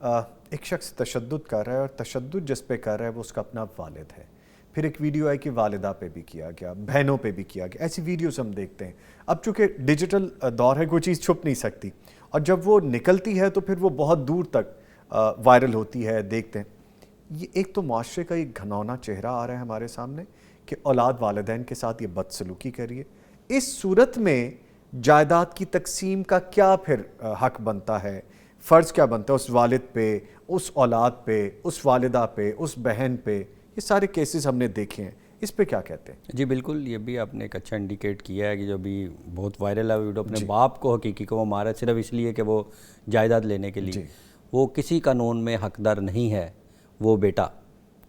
ایک شخص تشدد کر رہا ہے اور تشدد جس پہ کر رہا ہے وہ اس کا اپنا والد ہے. پھر ایک ویڈیو آئی کہ والدہ پہ بھی کیا گیا, بہنوں پہ بھی کیا گیا. ایسی ویڈیوز ہم دیکھتے ہیں. اب چونکہ ڈیجیٹل دور ہے کوئی چیز چھپ نہیں سکتی, اور جب وہ نکلتی ہے تو پھر وہ بہت دور تک وائرل ہوتی ہے, دیکھتے ہیں. یہ ایک تو معاشرے کا ایک گھناؤنا چہرہ آ رہا ہے ہمارے سامنے کہ اولاد والدین کے ساتھ یہ بدسلوکی کریے. اس صورت میں جائیداد کی تقسیم کا کیا پھر حق بنتا ہے, فرض کیا بنتا ہے اس والد پہ, اس اولاد پہ, اس والدہ پہ, اس بہن پہ؟ یہ سارے کیسز ہم نے دیکھے ہیں, اس پہ کیا کہتے ہیں؟ جی بالکل, یہ بھی آپ نے ایک اچھا انڈیکیٹ کیا ہے کہ جو بھی بہت وائرل ہے ویڈیو, اپنے باپ کو حقیقی کو وہ مارا صرف اس لیے کہ وہ جائیداد لینے کے لیے. وہ کسی قانون میں حقدار نہیں ہے وہ بیٹا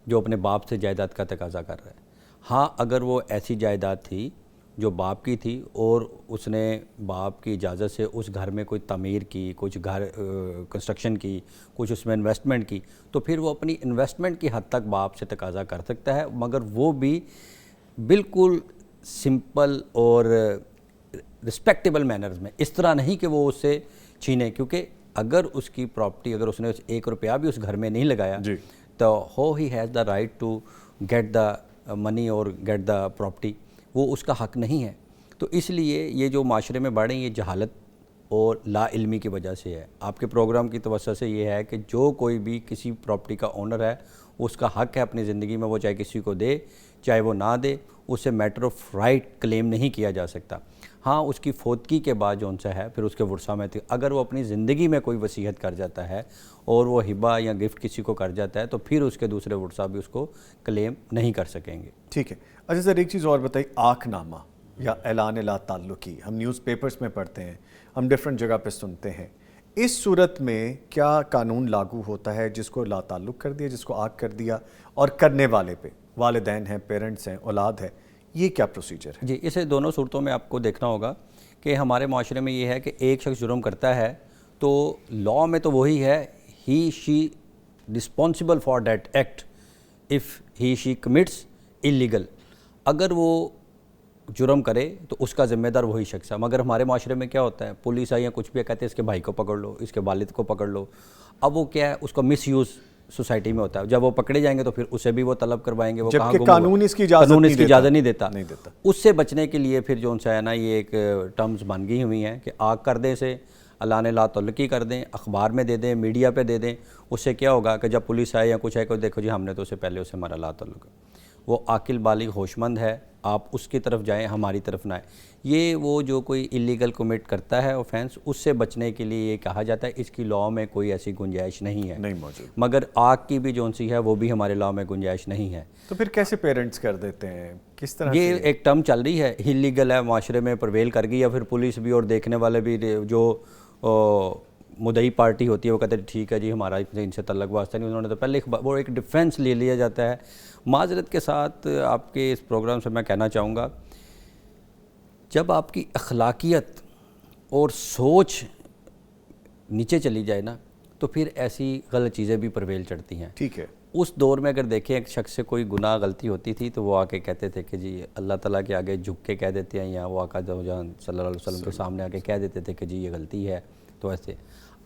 جو اپنے باپ سے جائیداد کا تقاضا کر رہا ہے. ہاں اگر وہ ایسی جائیداد تھی جو باپ کی تھی اور اس نے باپ کی اجازت سے اس گھر میں کوئی تعمیر کی, کچھ گھر کنسٹرکشن کی, کچھ اس میں انویسٹمنٹ کی, تو پھر وہ اپنی انویسٹمنٹ کی حد تک باپ سے تقاضا کر سکتا ہے, مگر وہ بھی بالکل سمپل اور رسپیکٹیبل مینرز میں, اس طرح نہیں کہ وہ اس سے چھینے. کیونکہ اگر اس کی پراپرٹی, اگر اس نے 1 روپیہ بھی اس گھر میں نہیں لگایا تو ہو he has the right to get the money اور گیٹ دا پراپرٹی, وہ اس کا حق نہیں ہے. تو اس لیے یہ جو معاشرے میں بڑھ رہی یہ جہالت اور لا علمی کی وجہ سے ہے. آپ کے پروگرام کی توسط سے یہ ہے کہ جو کوئی بھی کسی پراپرٹی کا اونر ہے اس کا حق ہے اپنی زندگی میں, وہ چاہے کسی کو دے چاہے وہ نہ دے, اس سے میٹر آف رائٹ کلیم نہیں کیا جا سکتا. ہاں اس کی فوتگی کے بعد جو ان سے ہے پھر اس کے ورثہ میں اگر وہ اپنی زندگی میں کوئی وصیت کر جاتا ہے اور وہ ہبہ یا گفٹ کسی کو کر جاتا ہے تو پھر اس کے دوسرے ورثہ بھی اس کو کلیم نہیں کر سکیں گے. ٹھیک ہے. اچھا سر, ایک چیز اور بتائیے, آنکھ نامہ یا اعلان لا تعلقی ہم نیوز پیپرز میں پڑھتے ہیں, ہم ڈیفرنٹ جگہ پہ سنتے ہیں. اس صورت میں کیا قانون لاگو ہوتا ہے جس کو لا تعلق کر دیا, جس کو آنکھ کر دیا, اور کرنے والے پہ والدین ہیں, پیرنٹس ہیں, اولاد ہے, یہ کیا پروسیجر ہے؟ جی اسے دونوں صورتوں میں آپ کو دیکھنا ہوگا کہ ہمارے معاشرے میں یہ ہے کہ ایک شخص جرم کرتا ہے تو لاء میں تو وہی ہے, he she responsible for that act if he she commits illegal. اگر وہ جرم کرے تو اس کا ذمہ دار وہی شخص ہے. مگر ہمارے معاشرے میں کیا ہوتا ہے, پولیس آئی یا کچھ بھی کہتے ہیں اس کے بھائی کو پکڑ لو, اس کے والد کو پکڑ لو. اب وہ کیا ہے, اس کا مس یوز سوسائٹی میں ہوتا ہے. جب وہ پکڑے جائیں گے تو پھر اسے بھی وہ طلب کروائیں گے, وہ کہاں گم ہوگا, قانون اس کی اجازت نہیں دیتا. اس سے بچنے کے لیے پھر جو ان سے ہے نا یہ ایک ٹرمز بن گئی ہوئی ہیں کہ آگ کر دیں سے اعلان لا تعلقی کر دیں, اخبار میں دے دیں, میڈیا پہ دے دیں. اس سے کیا ہوگا کہ جب پولیس آئے یا کچھ آئے کوئی دیکھو جی ہم نے تو اسے پہلے اسے ہمارا لا تعلق ہے, وہ عاقل بالغ ہوش مند ہے, آپ اس کی طرف جائیں ہماری طرف نہ آئے. یہ وہ جو کوئی اللیگل کمٹ کرتا ہے اوفینس, اس سے بچنے کے لیے یہ کہا جاتا ہے اس کی لاء میں کوئی ایسی گنجائش نہیں ہے, نہیں موجود. مگر آگ کی بھی جو سی ہے وہ بھی ہمارے لاء میں گنجائش نہیں ہے. تو پھر کیسے پیرنٹس کر دیتے ہیں, کس طرح یہ ایک ٹرم چل رہی ہے, اللیگل ہے, معاشرے میں پرویل کر گئی, یا پھر پولیس بھی اور دیکھنے والے بھی جو مدعی پارٹی ہوتی ہے وہ کہتے ہیں ٹھیک ہے جی ہمارا ان سے تعلق واسطہ نہیں, انہوں نے تو پہلے وہ ایک ڈیفینس لے لیا جاتا ہے. معذرت کے ساتھ آپ کے اس پروگرام سے میں کہنا چاہوں گا, جب آپ کی اخلاقیت اور سوچ نیچے چلی جائے نا تو پھر ایسی غلط چیزیں بھی پرویل چڑھتی ہیں. ٹھیک ہے. اس دور میں اگر دیکھیں ایک شخص سے کوئی گناہ غلطی ہوتی تھی تو وہ آ کے کہتے تھے کہ جی اللہ تعالیٰ کے آگے جھک کے کہہ دیتے ہیں, یا وہ آقا جان صلی اللہ علیہ وسلم کے سامنے آ کے کہہ دیتے تھے کہ جی یہ غلطی ہے. تو ایسے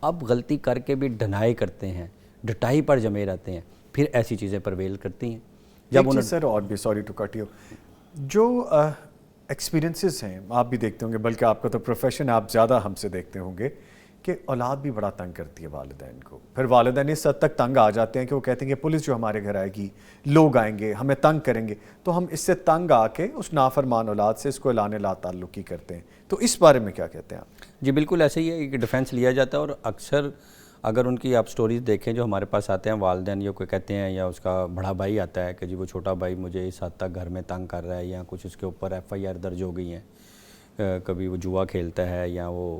اب غلطی کر کے بھی ڈنائی کرتے ہیں, ڈٹائی پر جمے رہتے ہیں, پھر ایسی چیزیں پرویل کرتی ہیں. جب انہوں سر اور بھی سوری ٹو کٹ یو, جو ایکسپیرینسز ہیں آپ بھی دیکھتے ہوں گے, بلکہ آپ کا تو پروفیشن آپ زیادہ ہم سے دیکھتے ہوں گے, کہ اولاد بھی بڑا تنگ کرتی ہے والدین کو. پھر والدین اس حد تک تنگ آ جاتے ہیں کہ وہ کہتے ہیں کہ پولیس جو ہمارے گھر آئے گی, لوگ آئیں گے, ہمیں تنگ کریں گے, تو ہم اس سے تنگ آ کے اس نافرمان اولاد سے اس کو اعلان لا تعلقی کرتے ہیں. تو اس بارے میں کیا کہتے ہیں آپ؟ جی بالکل ایسے ہی ہے, ایک ڈیفینس لیا جاتا ہے, اور اکثر اگر ان کی آپ سٹوریز دیکھیں جو ہمارے پاس آتے ہیں والدین, یا کوئی کہتے ہیں یا اس کا بڑا بھائی آتا ہے کہ جی وہ چھوٹا بھائی مجھے اس حد تک گھر میں تنگ کر رہا ہے, یا کچھ اس کے اوپر FIR درج ہو گئی ہیں, کبھی وہ جوا کھیلتا ہے یا وہ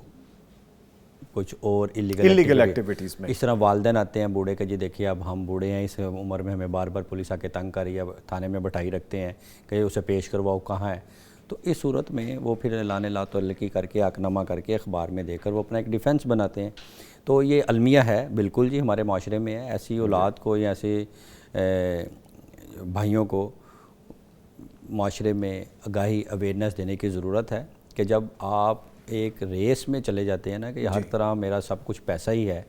کچھ اور اللیگل ایکٹیویٹیز میں. اس طرح والدین آتے ہیں بوڑھے کہ جی دیکھیے اب ہم بوڑھے ہیں, اس عمر میں ہمیں بار بار پولیس آ کے تنگ کر رہی ہے, تھانے میں بٹھائی رکھتے ہیں کہ اسے پیش کرواؤ کہاں ہے. تو اس صورت میں وہ پھر اعلان لا تعلقی کر کے, عقدنامہ کر کے, اخبار میں دے کر وہ اپنا ایک ڈیفینس بناتے ہیں. تو یہ المیہ ہے بالکل جی ہمارے معاشرے میں ہے. ایسی اولاد کو یا ایسے بھائیوں کو معاشرے میں آگاہی اویئرنیس دینے کی ضرورت ہے کہ جب آپ ایک ریس میں چلے جاتے ہیں نا کہ ہر طرح میرا سب کچھ پیسہ ہی ہے,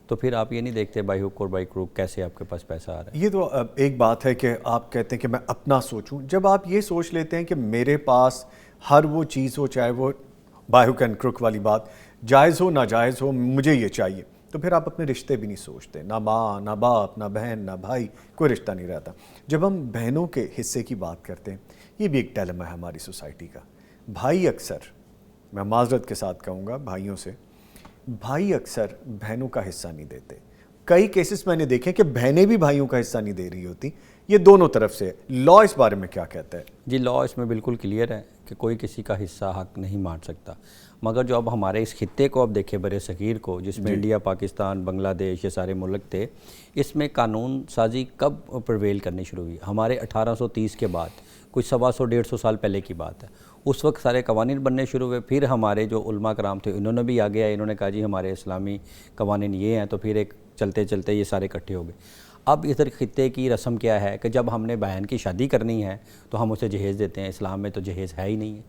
تو پھر آپ یہ نہیں دیکھتے بائی ہک اور بائی کروک کیسے آپ کے پاس پیسہ آ رہا ہے. یہ تو ایک بات ہے کہ آپ کہتے ہیں کہ میں اپنا سوچوں. جب آپ یہ سوچ لیتے ہیں کہ میرے پاس ہر وہ چیز ہو, چاہے وہ بائی ہک اینڈ کروک والی بات جائز ہو ناجائز ہو, مجھے یہ چاہیے, تو پھر آپ اپنے رشتے بھی نہیں سوچتے, نہ ماں نہ باپ نہ بہن نہ بھائی, کوئی رشتہ نہیں رہتا. جب ہم بہنوں کے حصے کی بات کرتے ہیں, یہ بھی ایک ڈیلیما ہے ہماری سوسائٹی کا. بھائی اکثر, میں معذرت کے ساتھ کہوں گا بھائیوں سے, بھائی اکثر بہنوں کا حصہ نہیں دیتے. کئی کیسز میں نے دیکھے کہ بہنیں بھی بھائیوں کا حصہ نہیں دے رہی ہوتی. یہ دونوں طرف سے. لا اس بارے میں کیا کہتا ہے؟ جی لا اس میں بالکل کلیئر ہے کہ کوئی کسی کا حصہ حق نہیں مار سکتا. مگر جو اب ہمارے اس خطے کو اب دیکھیں بر صغیر کو, جس میں انڈیا, پاکستان, بنگلہ دیش, یہ سارے ملک تھے, اس میں قانون سازی کب پرویل کرنی شروع ہوئی؟ ہمارے 1830 کے بعد, کوئی 125-150 سال پہلے کی بات ہے. اس وقت سارے قوانین بننے شروع ہوئے. پھر ہمارے جو علماء کرام تھے انہوں نے بھی آگے آئے, انہوں نے کہا جی ہمارے اسلامی قوانین یہ ہیں, تو پھر ایک چلتے چلتے یہ سارے اکٹھے ہو گئے. اب ادھر خطے کی رسم کیا ہے کہ جب ہم نے بہن کی شادی کرنی ہے تو ہم اسے جہیز دیتے ہیں. اسلام میں تو جہیز ہے ہی نہیں ہے.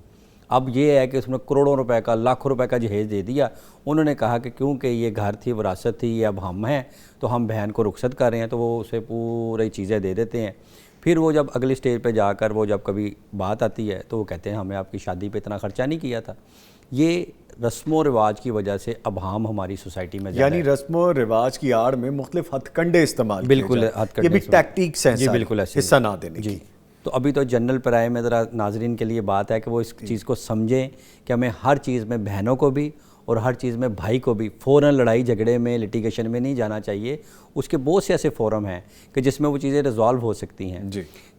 اب یہ ہے کہ اس میں کروڑوں روپے کا, لاکھوں روپے کا جہیز دے دیا. انہوں نے کہا کہ کیونکہ یہ گھر تھی, وراثت تھی, یہ اب ہم ہیں, تو ہم بہن کو رخصت کر رہے ہیں, تو وہ اسے پوری چیزیں دے دیتے ہیں. پھر وہ جب اگلی سٹیج پہ جا کر وہ جب کبھی بات آتی ہے تو وہ کہتے ہیں ہمیں آپ کی شادی پہ اتنا خرچہ نہیں کیا تھا. یہ رسم و رواج کی وجہ سے ابہام ہماری سوسائٹی میں زیادہ یعنی رسم و رواج کی آڑ میں مختلف ہتھ کنڈے استعمال کیے بالکل جاتے ہیں. یہ بھی ٹیکٹیکس ہیں جی بالکل ایسے حصہ نہ دینے کی. تو ابھی تو جنرل پرائے میں ذرا ناظرین کے لیے بات ہے کہ وہ اس چیز کو سمجھیں کہ ہمیں ہر چیز میں بہنوں کو بھی اور ہر چیز میں بھائی کو بھی فوراً لڑائی جھگڑے میں, لیٹیگیشن میں نہیں جانا چاہیے. اس کے بہت سے ایسے فورم ہیں کہ جس میں وہ چیزیں ریزالو ہو سکتی ہیں.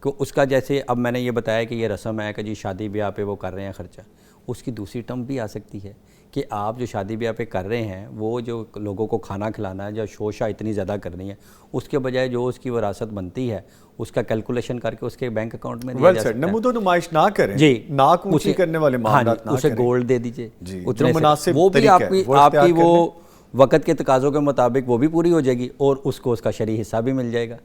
کہ اس کا جیسے اب میں نے یہ بتایا کہ یہ رسم ہے کہ جی شادی بیاہ پہ وہ کر رہے ہیں خرچہ, اس کی دوسری ٹرم بھی آ سکتی ہے کہ آپ جو شادی بیاہ پہ کر رہے ہیں وہ جو لوگوں کو کھانا کھلانا ہے, جو شوشہ اتنی زیادہ کرنی ہے, اس کے بجائے جو اس کی وراثت بنتی ہے اس کا کیلکولیشن کر کے اس کے بینک اکاؤنٹ میں دیا جا سکتا ہے. نمود و نمائش نہ کریں, جی ناک اونچی کرنے والے معاملات نہ کریں. اسے گولڈ دے دیجئے, جو مناسب وہ بھی آپ کی وہ وہ وقت کے تقاضوں کے مطابق وہ بھی پوری ہو جائے گی اور اس کو اس کا شرعی حصہ بھی مل جائے گا.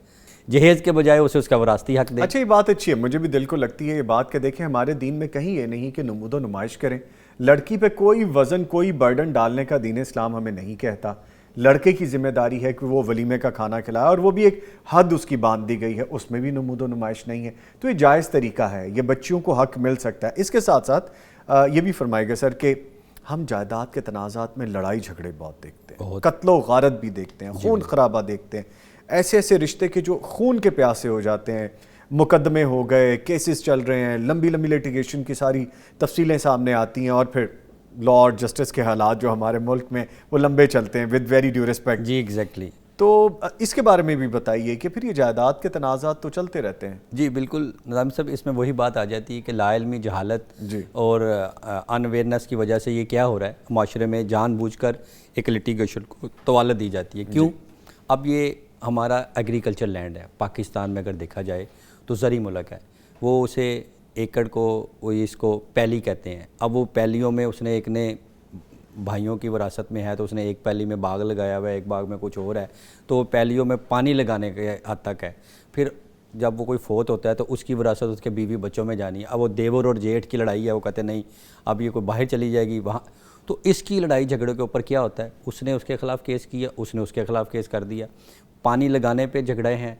جہیز کے بجائے اسے اس کا وراثتی حق دے. اچھا, یہ بات اچھی ہے, مجھے بھی دل کو لگتی ہے یہ بات کہ دیکھیں ہمارے دین میں کہیں یہ نہیں کہ نمود و نمائش کریں. لڑکی پہ کوئی وزن, کوئی برڈن ڈالنے کا دین اسلام ہمیں نہیں کہتا. لڑکے کی ذمہ داری ہے کہ وہ ولیمے کا کھانا کھلائے, اور وہ بھی ایک حد اس کی باندھ دی گئی ہے, اس میں بھی نمود و نمائش نہیں ہے. تو یہ جائز طریقہ ہے, یہ بچیوں کو حق مل سکتا ہے. اس کے ساتھ ساتھ یہ بھی فرمائے گا سر کہ ہم جائیداد کے تنازعات میں لڑائی جھگڑے بہت دیکھتے ہیں, قتل و غارت بھی دیکھتے ہیں, خون خرابہ دیکھتے ہیں. ایسے ایسے رشتے کے جو خون کے پیاسے ہو جاتے ہیں, مقدمے ہو گئے, کیسز چل رہے ہیں, لمبی لمبی لیٹیگیشن کی ساری تفصیلیں سامنے آتی ہیں, اور پھر لا اور جسٹس کے حالات جو ہمارے ملک میں وہ لمبے چلتے ہیں ود ویری ڈیو ریسپیکٹ. جی ایگزیکٹلی. تو اس کے بارے میں بھی بتائیے کہ پھر یہ جائیداد کے تنازعات تو چلتے رہتے ہیں. جی بالکل نظام صاحب, اس میں وہی بات آ جاتی ہے کہ لا علمی, جہالت اور ان اویئرنیس کی وجہ سے یہ کیا ہو رہا ہے معاشرے میں, جان بوجھ کر ایک لیٹیگیشن کو طوالت دی جاتی ہے. کیوں؟ اب یہ ہمارا ایگریکلچر لینڈ ہے پاکستان میں, اگر دیکھا جائے تو زرعی ملک ہے. وہ اسے ایکڑ کو وہ اس کو پیلی کہتے ہیں. اب وہ پیلیوں میں اس نے ایک نے بھائیوں کی وراثت میں ہے تو اس نے ایک پیلی میں باغ لگایا ہوا ہے, ایک باغ میں کچھ اور ہے, تو وہ پیلیوں میں پانی لگانے کے حد تک ہے. پھر جب وہ کوئی فوت ہوتا ہے تو اس کی وراثت اس کے بیوی بچوں میں جانی ہے. اب وہ دیور اور جیٹھ کی لڑائی ہے, وہ کہتے ہیں نہیں اب یہ کوئی باہر چلی جائے گی وہاں. تو اس کی لڑائی جھگڑے کے اوپر کیا ہوتا ہے, اس نے اس کے خلاف کیس کیا, اس نے اس کے خلاف کیس کر دیا. پانی لگانے پہ جھگڑے ہیں.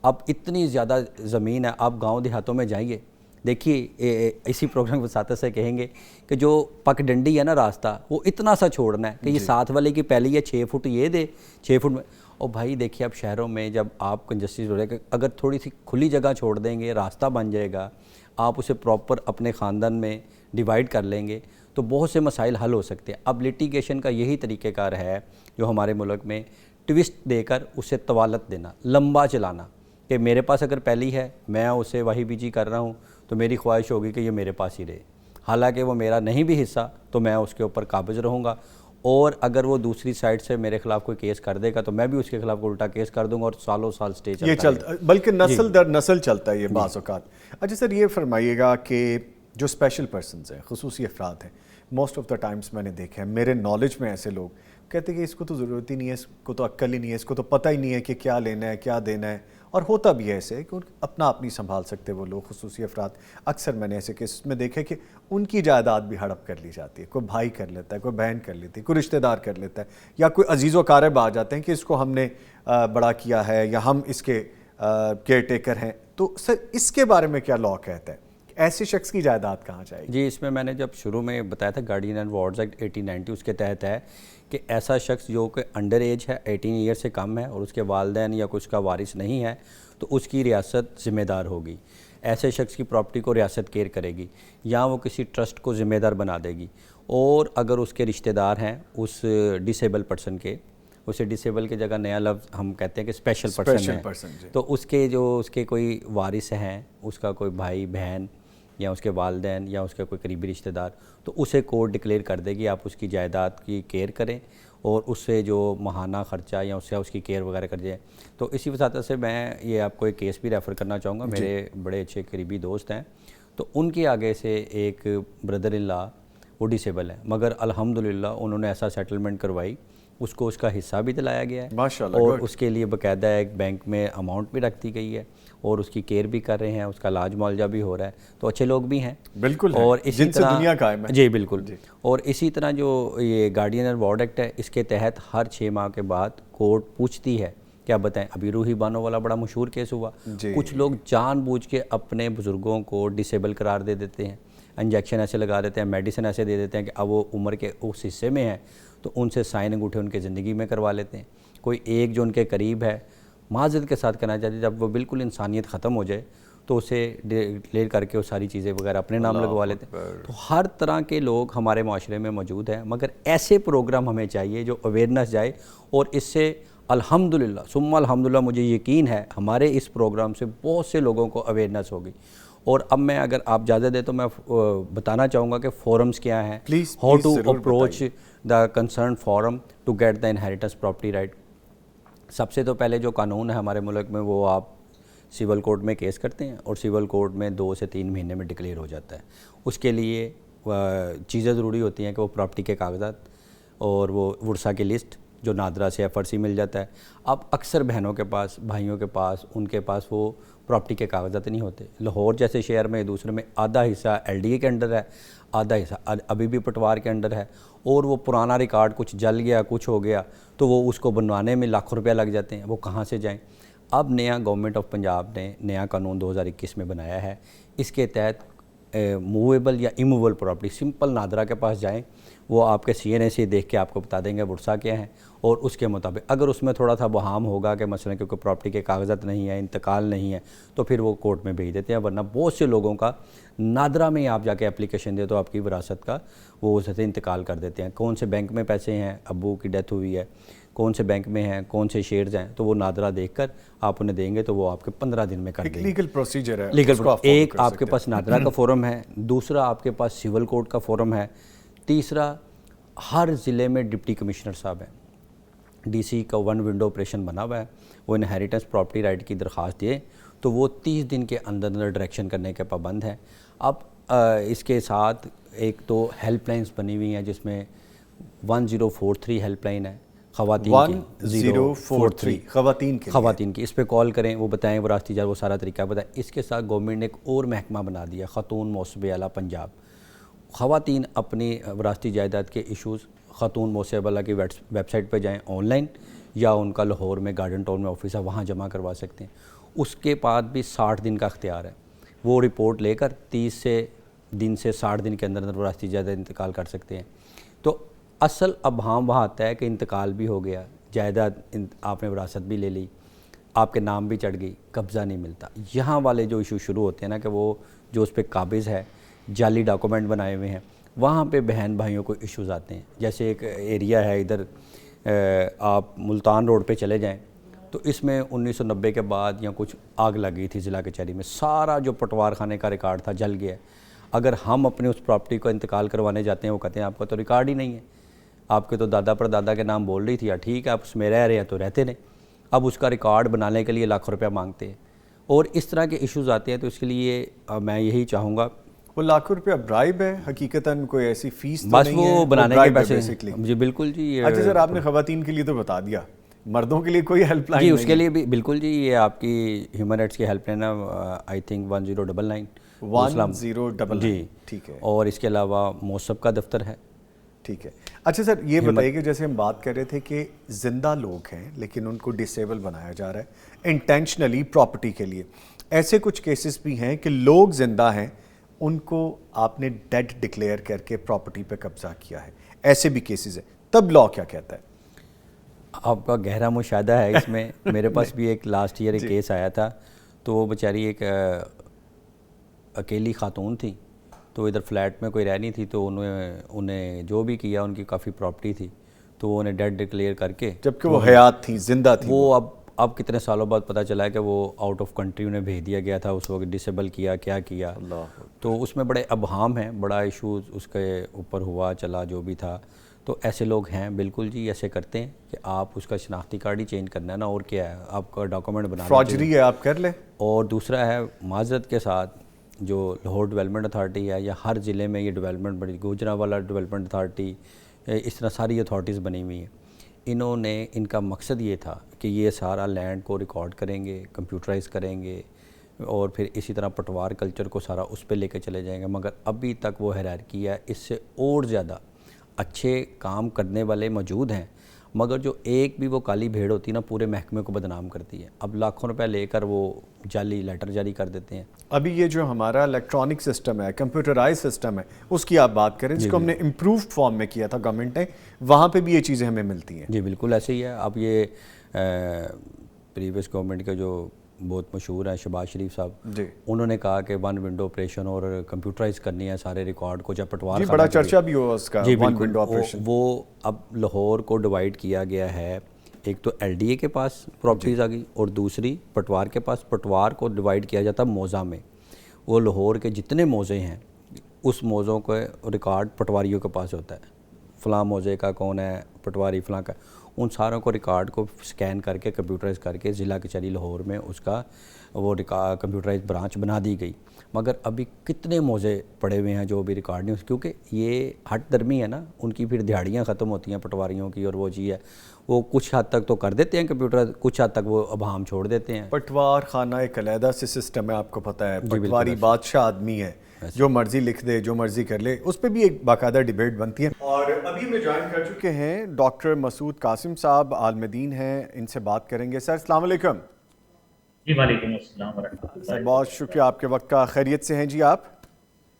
اب اتنی زیادہ زمین ہے, آپ گاؤں دیہاتوں میں جائیے, دیکھیے اسی پروگرام وساطت سے کہیں گے کہ جو پک ڈنڈی ہے نا راستہ, وہ اتنا سا چھوڑنا ہے کہ یہ 7 والے کی پہلی ہے 6 فٹ یہ دے, 6 فٹ میں. اور بھائی دیکھیے اب شہروں میں جب آپ کنجسٹڈ ہو رہے ہیں, اگر تھوڑی سی کھلی جگہ چھوڑ دیں گے راستہ بن جائے گا, آپ اسے پراپر اپنے خاندان میں ڈیوائیڈ کر لیں گے تو بہت سے مسائل حل ہو سکتے ہیں. اب لیٹیگیشن کا یہی طریقہ کار ہے جو ہمارے ملک میں, ٹوسٹ دے کر اسے طوالت دینا, لمبا چلانا, کہ میرے پاس اگر پہلی ہے میں اسے واہی بیجی کر رہا ہوں تو میری خواہش ہوگی کہ یہ میرے پاس ہی رہے, حالانکہ وہ میرا نہیں بھی حصہ تو میں اس کے اوپر قابض رہوں گا. اور اگر وہ دوسری سائڈ سے میرے خلاف کوئی کیس کر دے گا تو میں بھی اس کے خلاف الٹا کیس کر دوں گا, اور سالوں سال سٹے چلتا ہے, بلکہ نسل در نسل چلتا ہے یہ بعض اوقات. اچھا سر, یہ فرمائیے گا کہ جو اسپیشل پرسنز ہیں, خصوصی افراد ہیں, موسٹ آف دا ٹائمز میں نے دیکھا ہے, میرے نالج میں ایسے لوگ کہتے ہیں کہ اس کو تو ضرورت ہی نہیں ہے, اس کو تو عقل ہی نہیں ہے, اس کو تو پتہ ہی نہیں ہے کہ کیا لینا ہے کیا دینا ہے. اور ہوتا بھی ہے ایسے کہ اپنا آپ نہیں سنبھال سکتے وہ لوگ, خصوصی افراد. اکثر میں نے ایسے کیسز میں دیکھا کہ ان کی جائیداد بھی ہڑپ کر لی جاتی ہے. کوئی بھائی کر لیتا ہے, کوئی بہن کر لیتی ہے, کوئی رشتہ دار کر لیتا ہے, یا کوئی عزیز و اقارب آ جاتے ہیں کہ اس کو ہم نے بڑا کیا ہے یا ہم اس کے کیئر ٹیکر ہیں. تو سر اس کے بارے میں کیا لاء کہتا ہے, ایسے شخص کی جائیداد کہاں جائے گی؟ جی, اس میں نے جب شروع میں بتایا تھا گارڈین اینڈ وارڈز ایکٹ 1890 اس کے تحت ہے کہ ایسا شخص جو کہ انڈر ایج ہے, 18 ایئر سے کم ہے, اور اس کے والدین یا کچھ کا وارث نہیں ہے, تو اس کی ریاست ذمہ دار ہوگی. ایسے شخص کی پراپرٹی کو ریاست کیئر کرے گی, یا وہ کسی ٹرسٹ کو ذمہ دار بنا دے گی. اور اگر اس کے رشتہ دار ہیں اس ڈسیبل پرسن کے, اسے ڈسیبل کی جگہ نیا لفظ ہم کہتے ہیں کہ اسپیشل پرسن ہے, تو اس کے کوئی وارث ہیں, اس کا کوئی بھائی بہن یا اس کے والدین یا اس کا کوئی قریبی رشتہ دار, تو اسے کورٹ ڈکلیئر کر دے گی آپ اس کی جائیداد کی کیئر کریں اور اس سے جو ماہانہ خرچہ یا اس کی کیئر وغیرہ کر جائیں. تو اسی وجہ سے میں یہ آپ کو ایک کیس بھی ریفر کرنا چاہوں گا. میرے بڑے اچھے قریبی دوست ہیں, تو ان کے آگے سے ایک بردر ان لا وہ ڈسیبل ہیں, مگر الحمدللہ انہوں نے ایسا سیٹلمنٹ کروائی, اس کو اس کا حصہ بھی دلایا گیا ہے ماشاءاللہ, اور اس کے لیے باقاعدہ ایک بینک میں اماؤنٹ بھی رکھ دی گئی ہے, اور اس کی کیئر بھی کر رہے ہیں, اس کا علاج معالجہ بھی ہو رہا ہے. تو اچھے لوگ بھی ہیں بالکل, اور اسی جن سے طرح دنیا قائم ہے. جی بالکل. اور اسی طرح جو یہ گارڈین اینڈ وارڈ ایکٹ ہے, اس کے تحت ہر 6 ماہ کے بعد کورٹ پوچھتی ہے. کیا بتائیں, ابھی روحی بانو والا بڑا مشہور کیس ہوا, کچھ لوگ جان بوجھ کے اپنے بزرگوں کو ڈسیبل قرار دے دیتے ہیں, انجیکشن ایسے لگا دیتے ہیں, میڈیسن ایسے دے دیتے ہیں کہ اب وہ عمر کے اس حصے میں ہیں, تو ان سے سائن انگوٹھے ان کے زندگی میں کروا لیتے ہیں. کوئی ایک جو ان کے قریب ہے معذرت کے ساتھ کہنا چاہتے ہیں, جب وہ بالکل انسانیت ختم ہو جائے تو اسے ڈکلیئر کر کے وہ ساری چیزیں وغیرہ اپنے نام لگوا لیتے ہیں. تو ہر طرح کے لوگ ہمارے معاشرے میں موجود ہیں, مگر ایسے پروگرام ہمیں چاہیے جو اویئرنیس جائے, اور اس سے الحمدللہ ثم الحمدللہ مجھے یقین ہے ہمارے اس پروگرام سے بہت سے لوگوں کو اویئرنیس ہوگی. اور اب میں اگر آپ اجازت دیں تو میں بتانا چاہوں گا کہ فورمز کیا ہیں, how to approach the concern forum to get the inheritance property right. سب سے تو پہلے جو قانون ہے ہمارے ملک میں, وہ آپ سول کورٹ میں کیس کرتے ہیں اور سول کورٹ میں 2 سے 3 مہینے میں ڈکلیئر ہو جاتا ہے. اس کے لیے چیزیں ضروری ہوتی ہیں کہ وہ پراپرٹی کے کاغذات اور وہ ورثہ کی لسٹ جو نادرہ سے FRC مل جاتا ہے. اب اکثر بہنوں کے پاس, بھائیوں کے پاس, ان کے پاس وہ پراپرٹی کے کاغذات نہیں ہوتے. لاہور جیسے شہر میں دوسرے میں آدھا حصہ LDA کے انڈر ہے, آدھا حصہ ابھی بھی پٹوار کے انڈر ہے, اور وہ پرانا ریکارڈ کچھ جل گیا, کچھ ہو گیا, تو وہ اس کو بنوانے میں لاکھوں روپیہ لگ جاتے ہیں. وہ کہاں سے جائیں؟ اب نیا گورنمنٹ آف پنجاب نے نیا قانون 2021 میں بنایا ہے. اس کے تحت موویبل یا ایموویبل پراپرٹی, سمپل نادرہ کے پاس جائیں, وہ آپ کے CNA سے دیکھ کے آپ کو بتا دیں گے ورثہ کیا ہیں, اور اس کے مطابق اگر اس میں تھوڑا سا بہام ہوگا کہ مثلا کیونکہ پراپرٹی کے کاغذات نہیں ہیں, انتقال نہیں ہے, تو پھر وہ کورٹ میں بھیج دیتے ہیں. ورنہ بہت سے لوگوں کا نادرہ میں آپ جا کے اپلیکیشن دے تو آپ کی وراثت کا وہ اس سے انتقال کر دیتے ہیں. کون سے بینک میں پیسے ہیں, ابو کی ڈیتھ ہوئی ہے, کون سے بینک میں ہیں, کون سے شیئرز ہیں, تو وہ نادرہ دیکھ کر آپ انہیں دیں گے تو وہ آپ کے 15 دن میں کر دیں گے. لیگل پروسیجر ہے, ایک آپ کے پاس نادرہ کا فورم ہے, دوسرا آپ کے پاس سول کورٹ کا فورم ہے, تیسرا ہر ضلع میں ڈپٹی کمشنر صاحب ہیں. DC کا 1 ونڈو آپریشن بنا ہوا ہے. وہ انہیریٹنس پراپرٹی رائٹ کی درخواست دیں تو وہ 30 دن کے اندر ڈائریکشن کرنے کے پابند ہیں. اب اس کے ساتھ ایک تو ہیلپ لائنز بنی ہوئی ہیں جس میں 1043 ہیلپ لائن ہے خواتین کی, 1043 خواتین کی, اس پہ کال کریں, وہ بتائیں وراثتی جائیداد, وہ سارا طریقہ بتائیں. اس کے ساتھ گورنمنٹ نے ایک اور محکمہ بنا دیا, خاتون موصوبہ اعلیٰ پنجاب. خواتین اپنی وراثتی جائیداد کے ایشوز خاتون موصوبہ اعلیٰ کی ویب سائٹ پہ جائیں آن لائن, یا ان کا لاہور میں گارڈن ٹاؤن میں آفس ہے وہاں جمع کروا سکتے ہیں. اس کے بعد بھی 60 دن کا اختیار ہے, وہ رپورٹ لے کر 30 دن سے 60 دن کے اندر وراثتی جائیداد انتقال کر سکتے ہیں. تو اصل ابہام وہاں آتا ہے کہ انتقال بھی ہو گیا, جائیداد آپ نے وراثت بھی لے لی, آپ کے نام بھی چڑھ گئی, قبضہ نہیں ملتا. یہاں والے جو ایشو شروع ہوتے ہیں نا کہ وہ جو اس پہ قابض ہے, جعلی ڈاکومنٹ بنائے ہوئے ہیں, وہاں پہ بہن بھائیوں کو ایشوز آتے ہیں. جیسے ایک ایریا ہے ادھر, آپ ملتان روڈ پہ چلے جائیں تو اس میں 1990 کے بعد یا کچھ آگ لگی تھی ضلع کچہری میں, سارا جو پٹوار خانے کا ریکارڈ تھا جل گیا ہے. اگر ہم اپنے اس پراپرٹی کو انتقال کروانے جاتے ہیں, وہ کہتے ہیں آپ کا تو ریکارڈ ہی نہیں ہے, آپ کے تو دادا پر دادا کے نام بول رہی تھی, یا ٹھیک ہے آپ اس میں رہ رہے ہیں تو رہتے نہیں, اب اس کا ریکارڈ بنانے کے لیے لاکھوں روپیہ مانگتے ہیں. اور اس طرح کے ایشوز آتے ہیں. تو اس کے لیے میں یہی چاہوں گا وہ لاکھوں روپیہ برائب ہے حقیقتاً، کوئی ایسی فیس تو بس نہیں ہے، وہ بنانے کے پیسے بیسکلی؟ جی بالکل جی. اچھا سر، آپ نے خواتین کے لیے تو بتا دیا، مردوں کے لیے کوئی ہیلپ جی لائن اس کے نہیں لیے بھی بالکل جی، یہ آپ کی ہیومن رائٹس کی ہیلپ لائن ہے، آئی تھنک 1099 ہے؟ اسلام 1099، جی. ٹھیک ہے اور اس کے علاوہ موصب کا دفتر ہے. ٹھیک ہے. اچھا سر یہ بتائیے کہ جیسے ہم بات کر رہے تھے کہ زندہ لوگ ہیں لیکن ان کو ڈسیبل بنایا جا رہا ہے انٹینشنلی پراپرٹی کے لیے، ایسے کچھ کیسز بھی ہیں کہ لوگ زندہ ہیں ان کو آپ نے ڈیڈ ڈکلیئر کر کے پراپرٹی پہ قبضہ کیا ہے، ایسے بھی کیسز ہیں، تب لا کیا کہتا ہے؟ آپ کا گہرا مشاہدہ ہے اس میں. میرے پاس بھی ایک لاسٹ ایئر ایک جی کیس آیا تھا، تو وہ بیچاری ایک اکیلی خاتون تھی، تو ادھر فلیٹ میں کوئی رہ نہیں تھی، تو انہیں جو بھی کیا، ان کی کافی پراپرٹی تھی، تو وہ انہیں ڈیڈ ڈکلیئر کر کے، جبکہ وہ حیات تھیں، زندہ تھیں. وہ اب کتنے سالوں بعد پتہ چلا ہے کہ وہ آؤٹ آف کنٹری انہیں بھیج دیا گیا تھا، اس وقت ڈسیبل کیا کیا کیا. اللہ، تو اس میں بڑے ابہام ہیں، بڑا ایشوز اس کے اوپر ہوا چلا جو بھی تھا. تو ایسے لوگ ہیں بالکل جی، ایسے کرتے ہیں کہ آپ اس کا شناختی کارڈ ہی چینج کرنا ہے نا، اور کیا ہے، آپ کا ڈاکومنٹ بنا لیتے ہیں. فراجری ہے، آپ کر لیں. اور دوسرا ہے معذرت کے ساتھ، جو لاہور ڈیولپمنٹ اتھارٹی ہے، یا ہر ضلع میں یہ ڈیولپمنٹ بڑی، گوجرانوالا ڈیولپمنٹ اتھارٹی، اس طرح ساری اتھارٹیز بنی ہوئی ہیں. انہوں نے، ان کا مقصد یہ تھا کہ یہ سارا لینڈ کو ریکارڈ کریں گے، کمپیوٹرائز کریں گے، اور پھر اسی طرح پٹوار کلچر کو سارا اس پہ لے کے چلے جائیں گے. مگر ابھی تک وہ ہیرارکی ہے، اس سے اور زیادہ اچھے کام کرنے والے موجود ہیں، مگر جو ایک بھی وہ کالی بھیڑ ہوتی ہے نا، پورے محکمے کو بدنام کرتی ہے. اب لاکھوں روپے لے کر وہ جعلی لیٹر جاری کر دیتے ہیں. ابھی یہ جو ہمارا الیکٹرانک سسٹم ہے، کمپیوٹرائز سسٹم ہے، اس کی آپ بات کریں، جس کو ہم نے امپرووڈ فارم میں کیا تھا گورنمنٹ نے، وہاں پہ بھی یہ چیزیں ہمیں ملتی ہیں. جی بالکل ایسے ہی ہے. اب یہ پریویس گورنمنٹ کے جو بہت مشہور ہیں شہباز شریف صاحب، جی انہوں نے کہا کہ ون ونڈو آپریشن اور کمپیوٹرائز کرنی ہے سارے ریکارڈ کو، جب پٹوار جی خانہ بڑا کے لیے. چرچا بھی ہوا اس کا، جی ون بالکل. Window operation. وہ اب لاہور کو ڈیوائیڈ کیا گیا ہے، ایک تو ایل ڈی اے کے پاس پراپرٹیز آ گئی، اور دوسری پٹوار کے پاس. پٹوار کو ڈیوائیڈ کیا جاتا موضع میں، وہ لاہور کے جتنے موضع ہیں اس موضوع کا ریکارڈ پٹواریوں کے پاس ہوتا ہے. فلاں موضع کا کون ہے پٹواری، فلاں کا، ان ساروں کو ریکارڈ کو سکین کر کے کمپیوٹرائز کر کے ضلع کچہری لاہور میں اس کا وہ کمپیوٹرائز برانچ بنا دی گئی. مگر ابھی کتنے موضع پڑے ہوئے ہیں جو بھی ریکارڈ نہیں، کیونکہ یہ ہٹ درمی ہے نا، ان کی پھر دیہڑیاں ختم ہوتی ہیں پٹواریوں کی، اور وہ جی ہے وہ کچھ حد تک تو کر دیتے ہیں کمپیوٹر، کچھ حد تک وہ ابہام چھوڑ دیتے ہیں. پٹوار خانہ ایک علیحدہ سے سسٹم ہے، آپ کو پتہ ہے، بالکل پٹواری ایسے. بادشاہ آدمی ہے، جو مرضی لکھ دے، جو مرضی کر لے، اس پہ بھی ایک باقاعدہ ڈیبیٹ بنتی ہے. اور ابھی میں جوائن کر چکے ہیں ڈاکٹر مسعود قاسم صاحب، عالمدین ہیں، ان سے بات کریں گے. سر السلام علیکم. جی وعلیکم السلام ورحمۃ سر اللہ بہت وبرکاتہ. شکریہ آپ کے وقت کا. خیریت سے ہیں جی آپ؟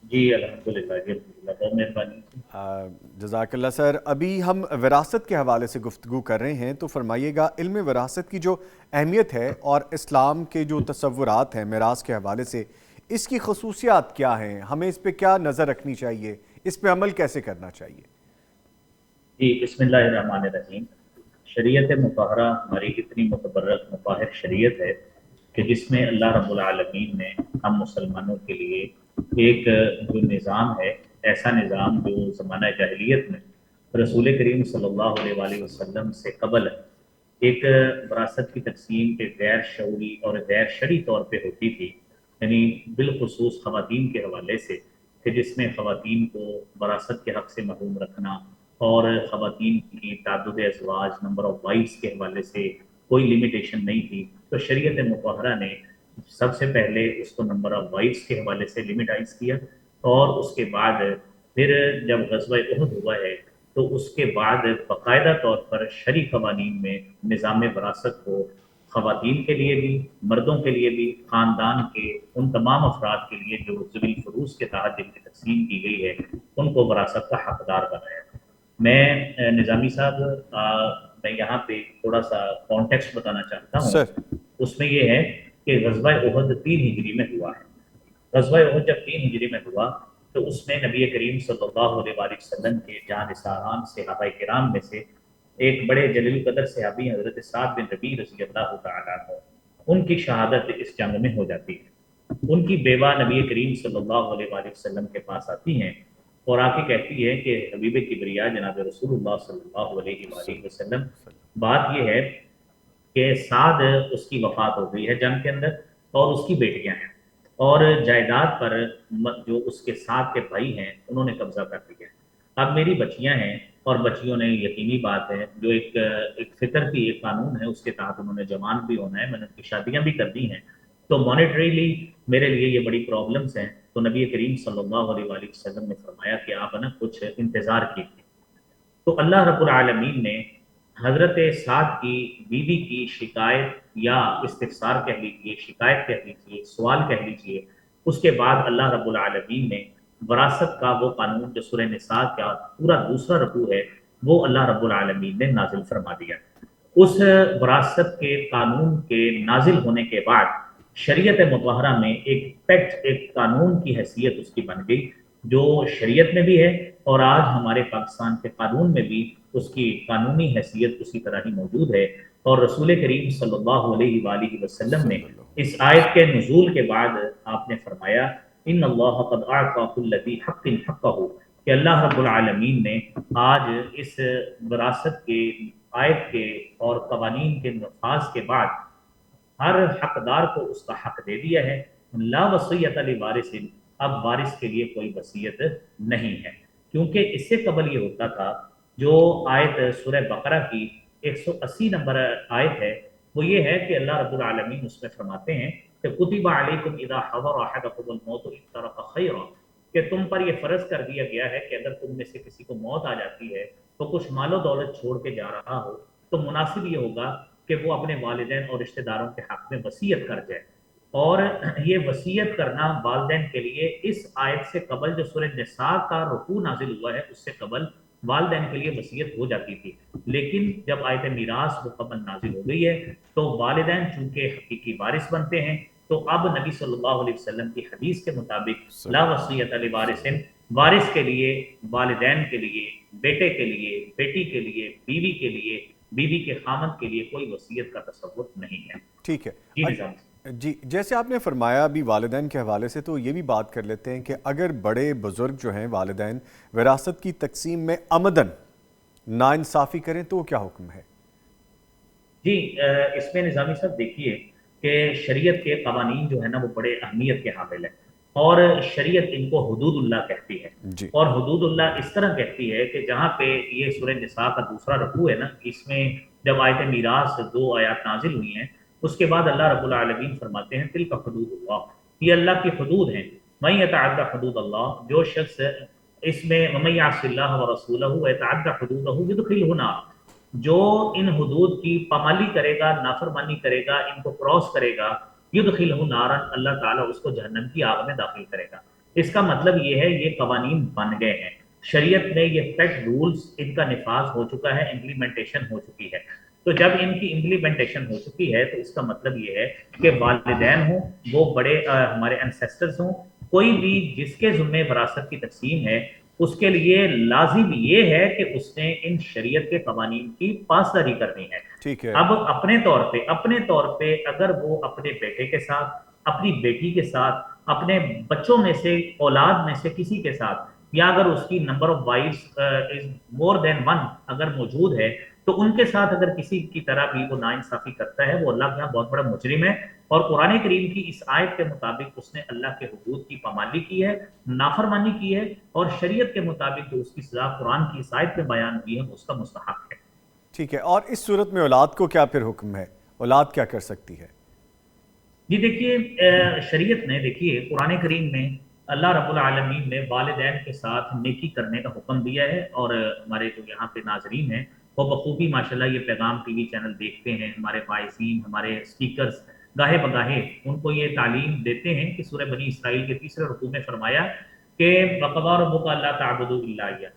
جی الحمدللہ، جی الحمدللہ، بہت مہربانی. جزاک اللہ. سر ابھی ہم وراثت کے حوالے سے گفتگو کر رہے ہیں، تو فرمائیے گا علم وراثت کی جو اہمیت ہے اور اسلام کے جو تصورات ہیں میراث کے حوالے سے، اس کی خصوصیات کیا ہیں، ہمیں اس پہ کیا نظر رکھنی چاہیے، اس پہ عمل کیسے کرنا چاہیے؟ جی بسم اللہ الرحمن الرحیم. شریعت مطہرہ ہماری اتنی متبرک مطہر شریعت ہے کہ جس میں اللہ رب العالمین نے ہم مسلمانوں کے لیے ایک جو نظام ہے، ایسا نظام جو زمانہ جاہلیت میں رسول کریم صلی اللہ علیہ وآلہ وسلم سے قبل ایک وراثت کی تقسیم ایک غیر شعوری اور غیر شرعی طور پہ ہوتی تھی، یعنی بالخصوص خواتین کے حوالے سے، کہ جس میں خواتین کو وراثت کے حق سے محروم رکھنا اور خواتین کی تعدد ازواج، نمبر آف وائفز کے حوالے سے کوئی لمیٹیشن نہیں تھی. تو شریعت مطہرہ نے سب سے پہلے اس کو نمبر آف وائفز کے حوالے سے لمیٹائز کیا، اور اس کے بعد پھر جب غزوہ احد ہوا ہے تو اس کے بعد باقاعدہ طور پر شرعی قوانین میں نظام وراثت کو خواتین کے لیے بھی، مردوں کے لیے بھی، خاندان کے ان تمام افراد کے لیے جو ذوی الفروض کے تحت جن کی تقسیم کی گئی ہے، ان کو وراثت کا حقدار بنایا. میں نظامی صاحب میں یہاں پہ تھوڑا سا کانٹیکسٹ بتانا چاہتا ہوں. سر اس میں یہ ہے کہ غزوہ احد 3 ہجری میں ہوا ہے. غزوہ احد جب 3 ہجری میں ہوا تو اس میں نبی کریم صلی اللہ علیہ وآلہ وسلم کے جانثاران صحابہ کرام میں سے ایک بڑے جلیل القدر صحابی حضرت سعد بن ربیع رضی اللہ تعالیٰ عنہ، ان کی شہادت اس جنگ میں ہو جاتی ہے. ان کی بیوہ نبی کریم صلی اللہ علیہ وآلہ وسلم کے پاس آتی ہیں اور آ کے کہتی ہے کہ حبیب کبریا جناب رسول اللہ صلی اللہ علیہ وآلہ وسلم، بات یہ ہے کہ سعد اس کی وفات ہو گئی ہے جنگ کے اندر، اور اس کی بیٹیاں ہیں. اور جائیداد پر جو اس کے ساتھ کے بھائی ہیں انہوں نے قبضہ کر لیا۔ اب میری بچیاں ہیں اور بچیوں نے، یقینی بات ہے، جو ایک فطر کی ایک قانون ہے اس کے تحت انہوں نے جوان بھی ہونا ہے، میں نے ان کی شادیاں بھی کر دی ہیں، تو مانیٹریلی میرے لیے یہ بڑی پرابلمس ہیں۔ تو نبی کریم صلی اللہ علیہ وآلہ وسلم نے فرمایا کہ آپ نا کچھ انتظار کیجیے۔ تو اللہ رب العالمین نے حضرت سعد کی بیوی کی شکایت یا استفسار کہہ لیجیے، شکایت کہہ لیجیے، سوال کہہ لیجیے، اس کے بعد اللہ رب العالمین نے وراثت کا وہ قانون جو سورہ نساء کا پورا دوسرا رکوع ہے وہ اللہ رب العالمین نے نازل فرما دیا۔ اس وراثت کے قانون کے نازل ہونے کے بعد شریعت مطہرہ میں ایک پیکٹ، ایک قانون کی حیثیت اس کی بن گئی، جو شریعت میں بھی ہے اور آج ہمارے پاکستان کے قانون میں بھی اس کی قانونی حیثیت اسی طرح ہی موجود ہے۔ اور رسول کریم صلی اللہ علیہ وآلہ وسلم نے صلی اللہ اس آیت کے نزول کے بعد آپ نے فرمایا ان اللہ قد اعطى كل ذی حق حقہ، کہ اللہ رب العالمین نے آج اس وراثت کے آیت کے اور قوانین کے نفاذ کے بعد ہر حقدار کو اس کا حق دے دیا ہے۔ لا وصیت لوارث، اب وارث کے لیے کوئی وصیت نہیں ہے، کیونکہ اس سے قبل یہ ہوتا تھا، جو آیت سورہ بقرہ کی 180 نمبر آیت ہے، وہ یہ ہے کہ اللہ رب العالمین اس میں فرماتے ہیں کہ کتب علیکم اذا حضر احدکم الموت ان ترک خیرا، کہ تم پر یہ فرض کر دیا گیا ہے کہ اگر تم میں سے کسی کو موت آ جاتی ہے تو کچھ مال و دولت چھوڑ کے جا رہا ہو تو مناسب یہ ہوگا کہ وہ اپنے والدین اور رشتہ داروں کے حق میں وصیت کر جائے۔ اور یہ وصیت کرنا والدین کے لیے اس آیت سے قبل جو سورہ نساء کا رکوع نازل ہوا ہے اس سے قبل والدین کے لیے وصیت ہو جاتی تھی، لیکن جب آیت میراث مکمل نازل ہو گئی ہے تو والدین چونکہ حقیقی وارث بنتے ہیں، تو اب نبی صلی اللہ علیہ وسلم کی حدیث کے مطابق لا وصیت لوارث، وارث کے لیے، والدین کے لیے، بیٹے کے لیے، بیٹی کے لیے، بیوی کے لیے، بیوی کے خامند کے لیے کوئی وصیت کا تصور نہیں ہے۔ ٹھیک ہے جی نظام جی، جیسے آپ نے فرمایا ابھی والدین کے حوالے سے، تو یہ بھی بات کر لیتے ہیں کہ اگر بڑے بزرگ جو ہیں والدین وراثت کی تقسیم میں عمدن ناانصافی کریں تو کیا حکم ہے؟ جی، اس میں نظامی صاحب دیکھیے کہ شریعت کے قوانین جو ہے نا وہ بڑے اہمیت کے حامل ہیں، اور شریعت ان کو حدود اللہ کہتی ہے، جی اور حدود اللہ اس طرح کہتی ہے کہ جہاں پہ یہ سورہ نساء کا دوسرا رکوع ہے نا، اس میں جب آیت میراث 2 آیات نازل ہوئی ہیں، اس کے بعد اللہ رب العالمین فرماتے ہیں تلک حدود اللہ، یہ اللہ کی حدود ہیں، من یتعدی حدود اللہ، جو شخص اس میں ومن یعص اللہ ورسولہ ویتعدی حدودہ یدخلہ نار، جو ان حدود کی پامالی کرے گا، نافرمانی کرے گا، ان کو کراس کرے گا، یدخلہ نارا، اللہ تعالیٰ اس کو جہنم کی آگ میں داخل کرے گا۔ اس کا مطلب یہ ہے یہ قوانین بن گئے ہیں، شریعت میں یہ فیکٹ رولز ان کا نفاذ ہو چکا ہے، امپلیمنٹیشن ہو چکی ہے۔ تو جب ان کی امپلیمنٹیشن ہو چکی ہے تو اس کا مطلب یہ ہے کہ والدین ہوں، وہ بڑے ہمارے انسیسٹرز ہوں، کوئی بھی جس کے ذمہ وراثت کی تقسیم ہے، اس کے لیے لازم یہ ہے کہ اس نے ان شریعت کے قوانین کی پاسداری کرنی ہے۔ ٹھیک ہے اب اپنے طور پہ اگر وہ اپنے بیٹے کے ساتھ، اپنی بیٹی کے ساتھ، اپنے بچوں میں سے، اولاد میں سے کسی کے ساتھ، یا اگر اس کی number of wives is more than one اگر موجود ہے، تو ان کے ساتھ اگر کسی کی طرح بھی وہ ناانصافی کرتا ہے، وہ اللہ کے یہاں بہت بڑا مجرم ہے، اور قرآن کریم کی اس آیت کے مطابق اس نے اللہ کے حدود کی پامالی کی ہے، نافرمانی کی ہے، اور شریعت کے مطابق جو اس کی سزا قرآن کی اس آیت میں بیان ہوئی ہے وہ اس کا مستحق ہے۔ ٹھیک ہے، اور اس صورت میں اولاد کو کیا پھر حکم ہے؟ اولاد کیا کر سکتی ہے؟ جی دیکھیے، شریعت نے، دیکھیے قرآن کریم میں اللہ رب العالمین نے والدین کے ساتھ نیکی کرنے کا حکم دیا ہے، اور ہمارے جو یہاں پہ ناظرین ہیں وہ بخوبی ماشاءاللہ یہ پیغام ٹی وی چینل دیکھتے ہیں، ہمارے باعثین، ہمارے اسپیکرز گاہے بگاہے ان کو یہ تعلیم دیتے ہیں کہ سورہ بنی اسرائیل کے تیسرے رکوع میں فرمایا کہ وَقَضَىٰ رَبُّكَ أَلَّا تَعْبُدُوا إِلَّا إِيَّاهُ،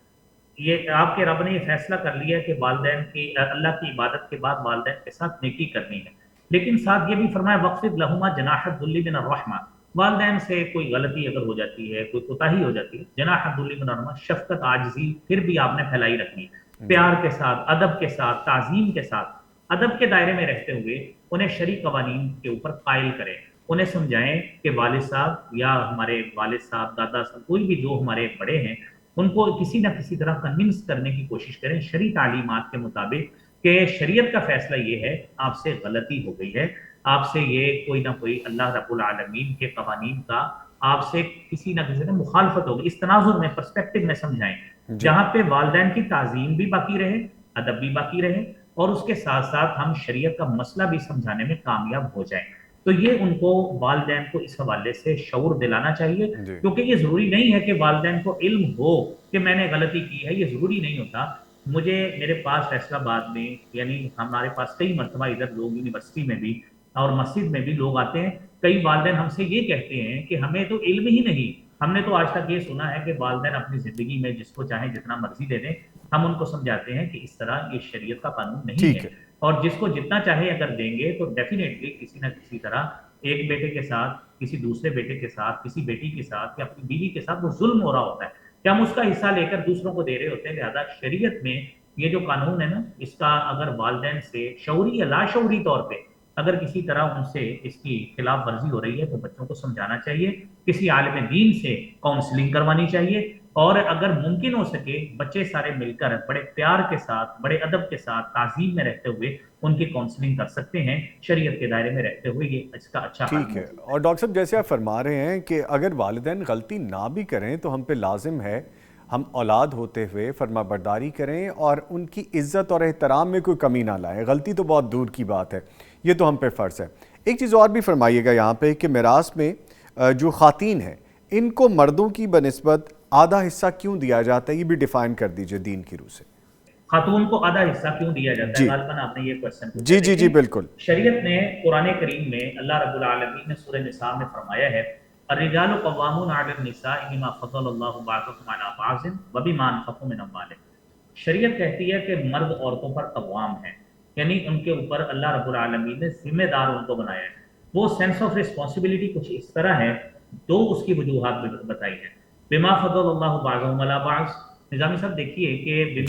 یہ آپ کے رب نے یہ فیصلہ کر لیا کہ والدین کی، اللہ کی عبادت کے بعد والدین کے ساتھ نیکی کرنی ہے، لیکن ساتھ یہ بھی فرمایا وَخْفِضْ لَهُمَا جَنَاحَ الذُّلِّ مِنَ الرَّحْمَةِ، والدین سے کوئی غلطی اگر ہو جاتی ہے، کوئی کوتاہی ہو جاتی ہے، جناح الذُّلِّ مِنَ الرَّحْمَةِ، شفقت، عاجزی پھر بھی آپ نے پھیلائی رکھنی ہے، پیار کے ساتھ، ادب کے ساتھ، تعظیم کے ساتھ، ادب کے دائرے میں رہتے ہوئے انہیں شرعی قوانین کے اوپر قائل کریں، انہیں سمجھائیں کہ والد صاحب یا ہمارے والد صاحب، دادا صاحب، کوئی بھی جو ہمارے بڑے ہیں، ان کو کسی نہ کسی طرح کنونس کرنے کی کوشش کریں شرعی تعلیمات کے مطابق کہ شریعت کا فیصلہ یہ ہے، آپ سے غلطی ہو گئی ہے، آپ سے یہ کوئی نہ کوئی اللہ رب العالمین کے قوانین کا آپ سے کسی نہ کسی نے مخالفت ہوگی. اس تناظر میں پرسپیکٹو میں سمجھائیں جی جہاں پہ والدین کی تعظیم بھی باقی رہے, ادب بھی باقی رہے, اور اس کے ساتھ ساتھ ہم شریعت کا مسئلہ بھی سمجھانے میں کامیاب ہو جائیں. تو یہ ان کو والدین کو اس حوالے سے شعور دلانا چاہیے, جی کیونکہ یہ ضروری نہیں ہے کہ والدین کو علم ہو کہ میں نے غلطی کی ہے, یہ ضروری نہیں ہوتا. میرے پاس فیصل آباد میں, یعنی ہمارے پاس کئی مرتبہ ادھر لوگ یونیورسٹی میں بھی اور مسجد میں بھی لوگ آتے ہیں, کئی والدین ہم سے یہ کہتے ہیں کہ ہمیں تو علم ہی نہیں, ہم نے تو آج تک یہ سنا ہے کہ والدین اپنی زندگی میں جس کو چاہیں جتنا مرضی دے دیں. ہم ان کو سمجھاتے ہیں کہ اس طرح یہ شریعت کا قانون نہیں ہے, ٹھیک ہے. اور جس کو جتنا چاہے اگر دیں گے تو ڈیفینیٹلی کسی نہ کسی طرح ایک بیٹے کے ساتھ, کسی دوسرے بیٹے کے ساتھ, کسی بیٹی کے ساتھ یا اپنی بیوی کے ساتھ وہ ظلم ہو رہا ہوتا ہے کہ ہم اس کا حصہ لے کر دوسروں کو دے رہے ہوتے ہیں. لہذا شریعت میں یہ جو قانون ہے نا, اس کا اگر والدین سے شعوری یا لاشعوری طور پہ اگر کسی طرح ان سے اس کی خلاف ورزی ہو رہی ہے تو بچوں کو سمجھانا چاہیے, کسی عالم دین سے کاؤنسلنگ کروانی چاہیے, اور اگر ممکن ہو سکے بچے سارے مل کر بڑے پیار کے ساتھ, بڑے ادب کے ساتھ, تعظیم میں رہتے ہوئے ان کی کاؤنسلنگ کر سکتے ہیں. شریعت کے دائرے میں رہتے ہوئے یہ اس کا اچھا حل ٹھیک ہے. موجود ہے. اور ڈاکٹر صاحب جیسے آپ فرما رہے ہیں کہ اگر والدین غلطی نہ بھی کریں تو ہم پہ لازم ہے ہم اولاد ہوتے ہوئے فرما برداری کریں اور ان کی عزت اور احترام میں کوئی کمی نہ لائیں. غلطی تو بہت دور کی بات ہے, یہ تو ہم پہ فرض ہے. ایک چیز اور بھی فرمائیے گا یہاں پہ کہ میراث میں جو خواتین ہیں ان کو مردوں کی بنسبت آدھا حصہ کیوں دیا جاتا ہے, یہ بھی ڈیفائن کر دیجئے دین کی روح سے. خاتون کو آدھا حصہ کیوں دیا جاتا ہے, جی غالباً آپ نے یہ کوشچن پوچھا. جی جی جی دیکھیں بالکل. شریعت نے قرآن کریم میں اللہ رب العالمین نے سورہ نساء میں فرمایا ہے الرجال قوامون علی النساء بما فضل اللہ بعضهم علی بعض وبما انفقوا من اموالهم. شریعت کہتی ہے کہ مرد عورتوں پر قوام ہیں, یعنی ان کے اوپر اللہ رب العالمین نے ذمہ دار ان کو بنایا ہے. وہ سینس آف رسپانسبلٹی کچھ اس طرح ہے, دو اس کی وجوہات بتائی ہیں. بما فضل اللہ بعضهم علی بعض, نظامی صاحب دیکھیے کہ جی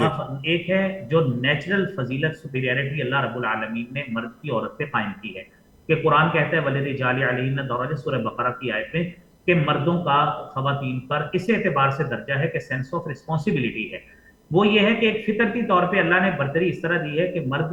ایک ہے جو نیچرل فضیلت سپیریئرٹی اللہ رب العالمین نے مرد کی عورت پہ قائم کی ہے, کہ قرآن کہتا ہے وَلِلرِّجَالِ عَلَيْهِنَّ دَرَجَةٌ, سورہ بقرہ کی آیت میں, کہ مردوں کا خواتین پر اس اعتبار سے درجہ ہے کہ سینس آف رسپانسبلٹی ہے. وہ یہ ہے کہ ایک فطرتی طور پہ اللہ نے برتری اس طرح دی ہے کہ مرد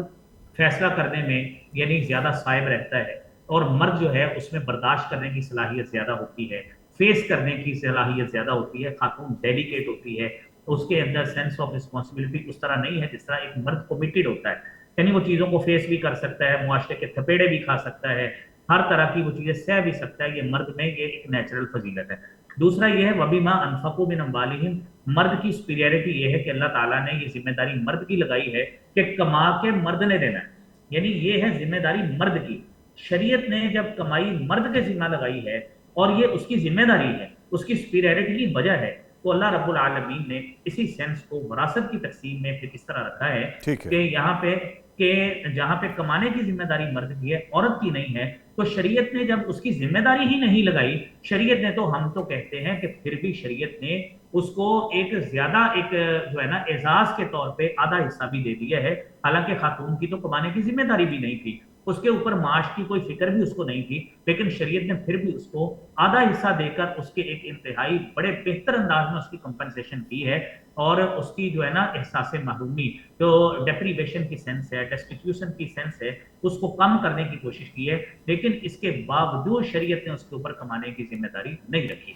فیصلہ کرنے میں یعنی زیادہ صائب رہتا ہے, اور مرد جو ہے اس میں برداشت کرنے کی صلاحیت زیادہ ہوتی ہے, فیس کرنے کی صلاحیت زیادہ ہوتی ہے. خاتون ڈیلیکیٹ ہوتی ہے, اس کے اندر سینس آف رسپانسبلٹی اس طرح نہیں ہے جس طرح ایک مرد کمیٹڈ ہوتا ہے, یعنی وہ چیزوں کو فیس بھی کر سکتا ہے, معاشرے کے تھپیڑے بھی کھا سکتا ہے, ہر طرح کی وہ چیزیں سہ بھی سکتا ہے. یہ مرد میں یہ ایک نیچرل فضیلت ہے. دوسرا یہ ہے وَبِمَا أَنفَقُوا مِنْ أَمْوَالِهِمْ, مرد کی سپیریئرٹی یہ ہے کہ اللہ تعالیٰ نے یہ ذمہ داری مرد کی لگائی ہے کہ کما کے مرد نے دینا ہے, یعنی یہ ہے ذمہ داری مرد کی. شریعت نے جب کمائی مرد کے ذمہ لگائی ہے اور یہ اس کی ذمہ داری ہے, اس کی سپیریئرٹی کی وجہ ہے, تو اللہ رب العالمین نے اسی سینس کو وراثت کی تقسیم میں پھر اس طرح رکھا ہے ٹھیک ہے. کہ یہاں پہ کہ جہاں پہ کمانے کی ذمہ داری مرد کی ہے, عورت کی نہیں ہے, تو شریعت نے جب اس کی ذمہ داری ہی نہیں لگائی, شریعت نے تو ہم تو کہتے ہیں کہ پھر بھی شریعت نے اس کو ایک زیادہ ایک جو ہے نا اعزاز کے طور پہ آدھا حصہ بھی دے دیا ہے. حالانکہ خاتون کی تو کمانے کی ذمہ داری بھی نہیں تھی, اس کے اوپر معاش کی کوئی فکر بھی اس کو نہیں تھی, لیکن شریعت نے پھر بھی اس کو آدھا حصہ دے کر اس کے ایک انتہائی بڑے بہتر انداز میں اس کی کمپنسیشن کی ہے, اور اس کی جو ہے نا احساس محرومی, جو ڈیپریویشن کی سینس ہے, ڈیسٹیٹیوشن کی سینس ہے, اس کو کم کرنے کی کوشش کی ہے. لیکن اس کے باوجود شریعت نے اس کے اوپر کمانے کی ذمہ داری نہیں رکھی.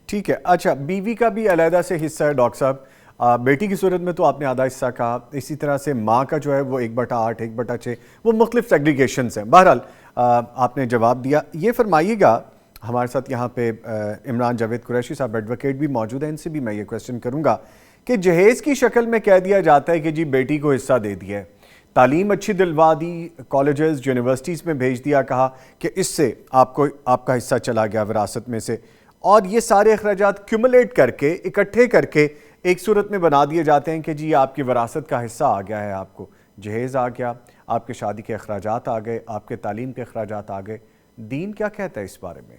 ٹھیک ہے. اچھا, بیوی کا بھی علیحدہ سے حصہ ہے ڈاکٹر صاحب. بیٹی کی صورت میں تو آپ نے آدھا حصہ کہا, اسی طرح سے ماں کا جو ہے وہ 1/8 1/6, وہ مختلف سیگریگیشنز ہیں. بہرحال آپ نے جواب دیا. یہ فرمائیے گا, ہمارے ساتھ یہاں پہ عمران جاوید قریشی صاحب ایڈوکیٹ بھی موجود ہیں, ان سے بھی میں یہ کویسچن کروں گا کہ جہیز کی شکل میں کہہ دیا جاتا ہے کہ جی بیٹی کو حصہ دے دیا ہے, تعلیم اچھی دلوا دی, کالجز یونیورسٹیز میں بھیج دیا, کہا کہ اس سے آپ کا حصہ چلا گیا وراثت میں سے, اور یہ سارے اخراجات کیومولیٹ کر کے اکٹھے کر کے ایک صورت میں بنا دیے جاتے ہیں کہ جی آپ کی وراثت کا حصہ آ گیا ہے, آپ کو جہیز آ گیا, آپ کے شادی کے اخراجات آ گئے, آپ کے تعلیم کے اخراجات آ گئے. دین کیا کہتا ہے اس بارے میں؟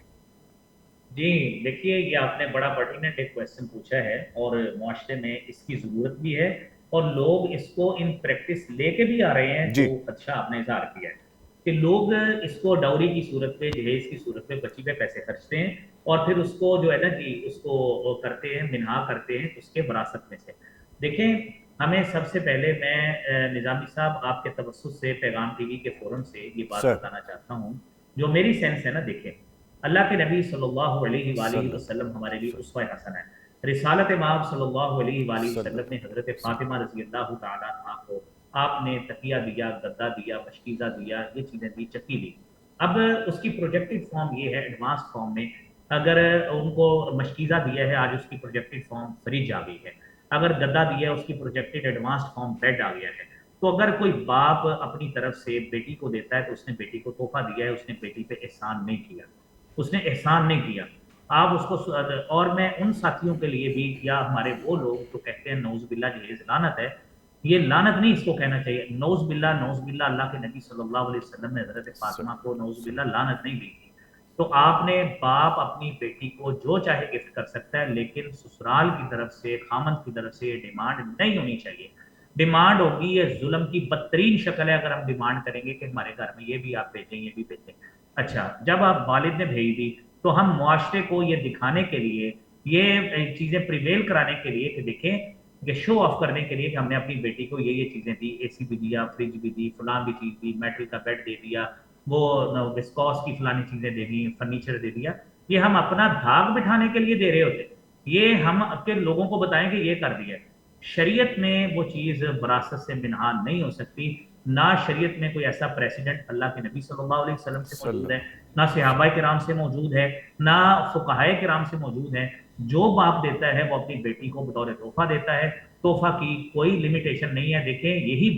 جی دیکھیے, یہ آپ نے بڑا پرٹیننٹ ایک کویسچن پوچھا ہے, اور معاشرے میں اس کی ضرورت بھی ہے, اور لوگ اس کو ان پریکٹس لے کے بھی آ رہے ہیں. جی جو خدشہ آپ نے اظہار کیا ہے کہ لوگ اس کو ڈاوری کی صورت پہ, جہیز کی صورت پہ بچی پہ پیسے خرچتے ہیں, اور پھر اس کو جو ہے نا جی اس کو کرتے ہیں, منہا کرتے ہیں اس کے وراثت میں سے. دیکھیں ہمیں سب سے پہلے میں نظامی صاحب آپ کے توسط سے پیغام ٹی وی کے فورم سے یہ بات سر بتانا چاہتا ہوں، جو میری سینس ہے نا، دیکھیں اللہ کے نبی صلی اللہ علیہ وآلہ صلی وسلم ہمارے لیے اللہ اسوہ حسنہ ہے۔ رسالت مآب صلی اللہ علیہ وآلہ صلی وسلم نے اللہ حضرت فاطمہ رضی اللہ تعالیٰ عنہا کو آپ نے تکیہ دیا، گدا دیا، مشکیزہ دیا، یہ چیزیں دی، چکی دی۔ اب اس کی پروجیکٹڈ فارم یہ ہے ایڈوانس فارم میں، اگر ان کو مشکیزہ دیا ہے، آج اس کی پروجیکٹڈ فارم فریج آ گئی ہے، اگر گدا دیا ہے اس کی پروجیکٹڈ ایڈوانسڈ فارم بیڈ آ گیا ہے۔ تو اگر کوئی باپ اپنی طرف سے بیٹی کو دیتا ہے تو اس نے بیٹی کو تحفہ دیا ہے، اس نے بیٹی پہ احسان نہیں کیا، اس نے احسان نہیں کیا۔ آپ اس کو اور میں ان ساتھیوں کے لیے بھی، یا ہمارے وہ لوگ جو کہتے ہیں نعوذ باللہ جہیز لعنت ہے، یہ لعنت نہیں اس کو کہنا چاہیے، نعوذ باللہ نعوذ باللہ، اللہ کے نبی صلی اللہ علیہ وسلم نے حضرت فاطمہ کو نعوذ باللہ لعنت نہیں دی تھی۔ تو آپ نے باپ اپنی بیٹی کو جو چاہے گفٹ کر سکتا ہے، لیکن سسرال کی طرف سے، خامند کی طرف سے یہ ڈیمانڈ نہیں ہونی چاہیے۔ ڈیمانڈ ہوگی، یہ ظلم کی بدترین شکل ہے اگر ہم ڈیمانڈ کریں گے کہ ہمارے گھر میں یہ بھی آپ بھیجیں، یہ بھی بھیجیں۔ اچھا، جب آپ والد نے بھیج دی تو ہم معاشرے کو یہ دکھانے کے لیے، یہ چیزیں پریویل کرانے کے لیے کہ دیکھیں، کہ شو آف کرنے کے لیے کہ ہم نے اپنی بیٹی کو یہ چیزیں دی، اے سی بھی دیا، فریج بھی دی، فلاں بھی چیز دی، میٹل کا بیڈ دے دیا، وہ وسکوس کی فلانی چیزیں دے دی، فرنیچر دے دیا، یہ ہم اپنا دھاگ بٹھانے کے لیے دے رہے ہوتے، یہ ہم اپنے لوگوں کو بتائیں کہ یہ کر دیا ہے۔ شریعت میں وہ چیز وراثت سے منہا نہیں ہو سکتی، نہ شریعت میں کوئی ایسا پریسیڈنٹ اللہ کے نبی صلی اللہ علیہ وسلم سے صلی موجود ہے، اللہ نہ صحابہ کرام سے موجود ہے، نہ فقہائے کرام سے موجود ہے۔ جو باپ دیتا ہے وہ اپنی بیٹی کو بطور تحفہ دیتا ہے، تحفہ کی کوئی لمیٹیشن نہیں ہے۔ دیکھیں، یہی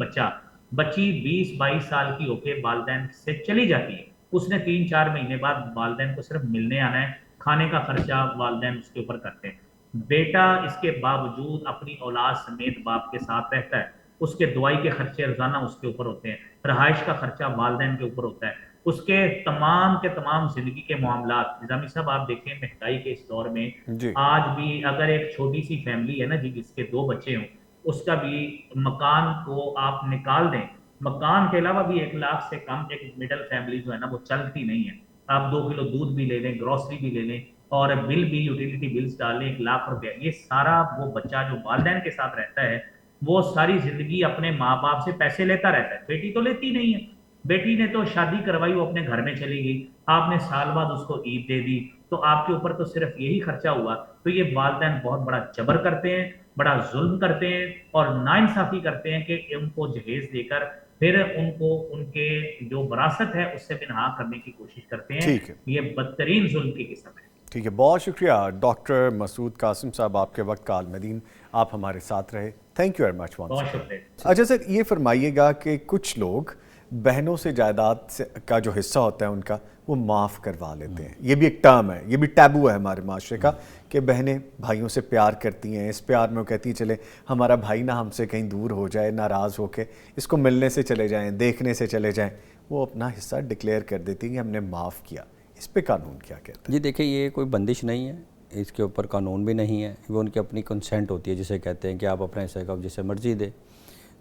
بچی 20-22 سال کی ہو کے والدین سے چلی جاتی ہے، اس نے 3-4 مہینے بعد والدین کو صرف ملنے آنا ہے، کھانے کا خرچہ والدین اس کے اوپر کرتے ہیں۔ بیٹا اس کے باوجود اپنی اولاد سمیت باپ کے ساتھ رہتا ہے، اس کے دوائی کے خرچے روزانہ اس کے اوپر ہوتے ہیں، رہائش کا خرچہ والدین کے اوپر ہوتا ہے، اس کے تمام زندگی کے معاملات۔ نظامی صاحب آپ دیکھیں، مہنگائی کے اس دور میں جی آج بھی اگر ایک چھوٹی سی فیملی ہے نا جی، جس کے 2 بچے ہوں، اس کا بھی مکان کو آپ نکال دیں، مکان کے علاوہ بھی 1 لاکھ سے کم ایک مڈل فیملی جو ہے نا وہ چلتی نہیں ہے۔ آپ 2 کلو دودھ بھی لے لیں، گروسری بھی لے لیں، اور بل بھی، یوٹیلیٹی بلز ڈال لیں، 1 لاکھ روپیہ، یہ سارا وہ بچہ جو والدین کے ساتھ رہتا ہے وہ ساری زندگی اپنے ماں باپ سے پیسے لیتا رہتا ہے۔ بیٹی تو لیتی نہیں ہے، بیٹی نے تو شادی کروائی، وہ اپنے گھر میں چلی گئی، آپ نے سال بعد اس کو عید دے دی، تو آپ کے اوپر تو صرف یہی خرچہ ہوا۔ تو یہ والدین بہت بڑا جبر کرتے ہیں، بڑا ظلم کرتے ہیں، اور ناانصافی کرتے ہیں کہ ان کو جہیز دے کر پھر ان کو ان کے جو وراثت ہے اس سے منہا کرنے کی کوشش کرتے ہیں۔ ٹھیک ہے، یہ بدترین ظلم کی قسم ہے۔ ٹھیک ہے، بہت شکریہ ڈاکٹر مسعود قاسم صاحب، آپ کے وقت کا عالمدین، آپ ہمارے ساتھ رہے، thank you very much once بہت اگین۔ شکریہ۔ اچھا سر، یہ فرمائیے گا کہ کچھ لوگ بہنوں سے جائیداد کا جو حصہ ہوتا ہے ان کا، وہ معاف کروا لیتے ہیں، یہ بھی ایک ٹرم ہے، یہ بھی ٹیبو ہے ہمارے معاشرے کا، کہ بہنیں بھائیوں سے پیار کرتی ہیں، اس پیار میں وہ کہتی ہیں چلے ہمارا بھائی نہ ہم سے کہیں دور ہو جائے، ناراض ہو کے اس کو ملنے سے چلے جائیں، دیکھنے سے چلے جائیں، وہ اپنا حصہ ڈکلیئر کر دیتی ہیں کہ ہم نے معاف کیا۔ اس پہ قانون کیا کہتا ہے؟ جی دیکھیں، یہ کوئی بندش نہیں ہے، اس کے اوپر قانون بھی نہیں ہے، وہ ان کی اپنی کنسنٹ ہوتی ہے، جسے کہتے ہیں کہ آپ اپنا حصہ کا جسے مرضی دیں۔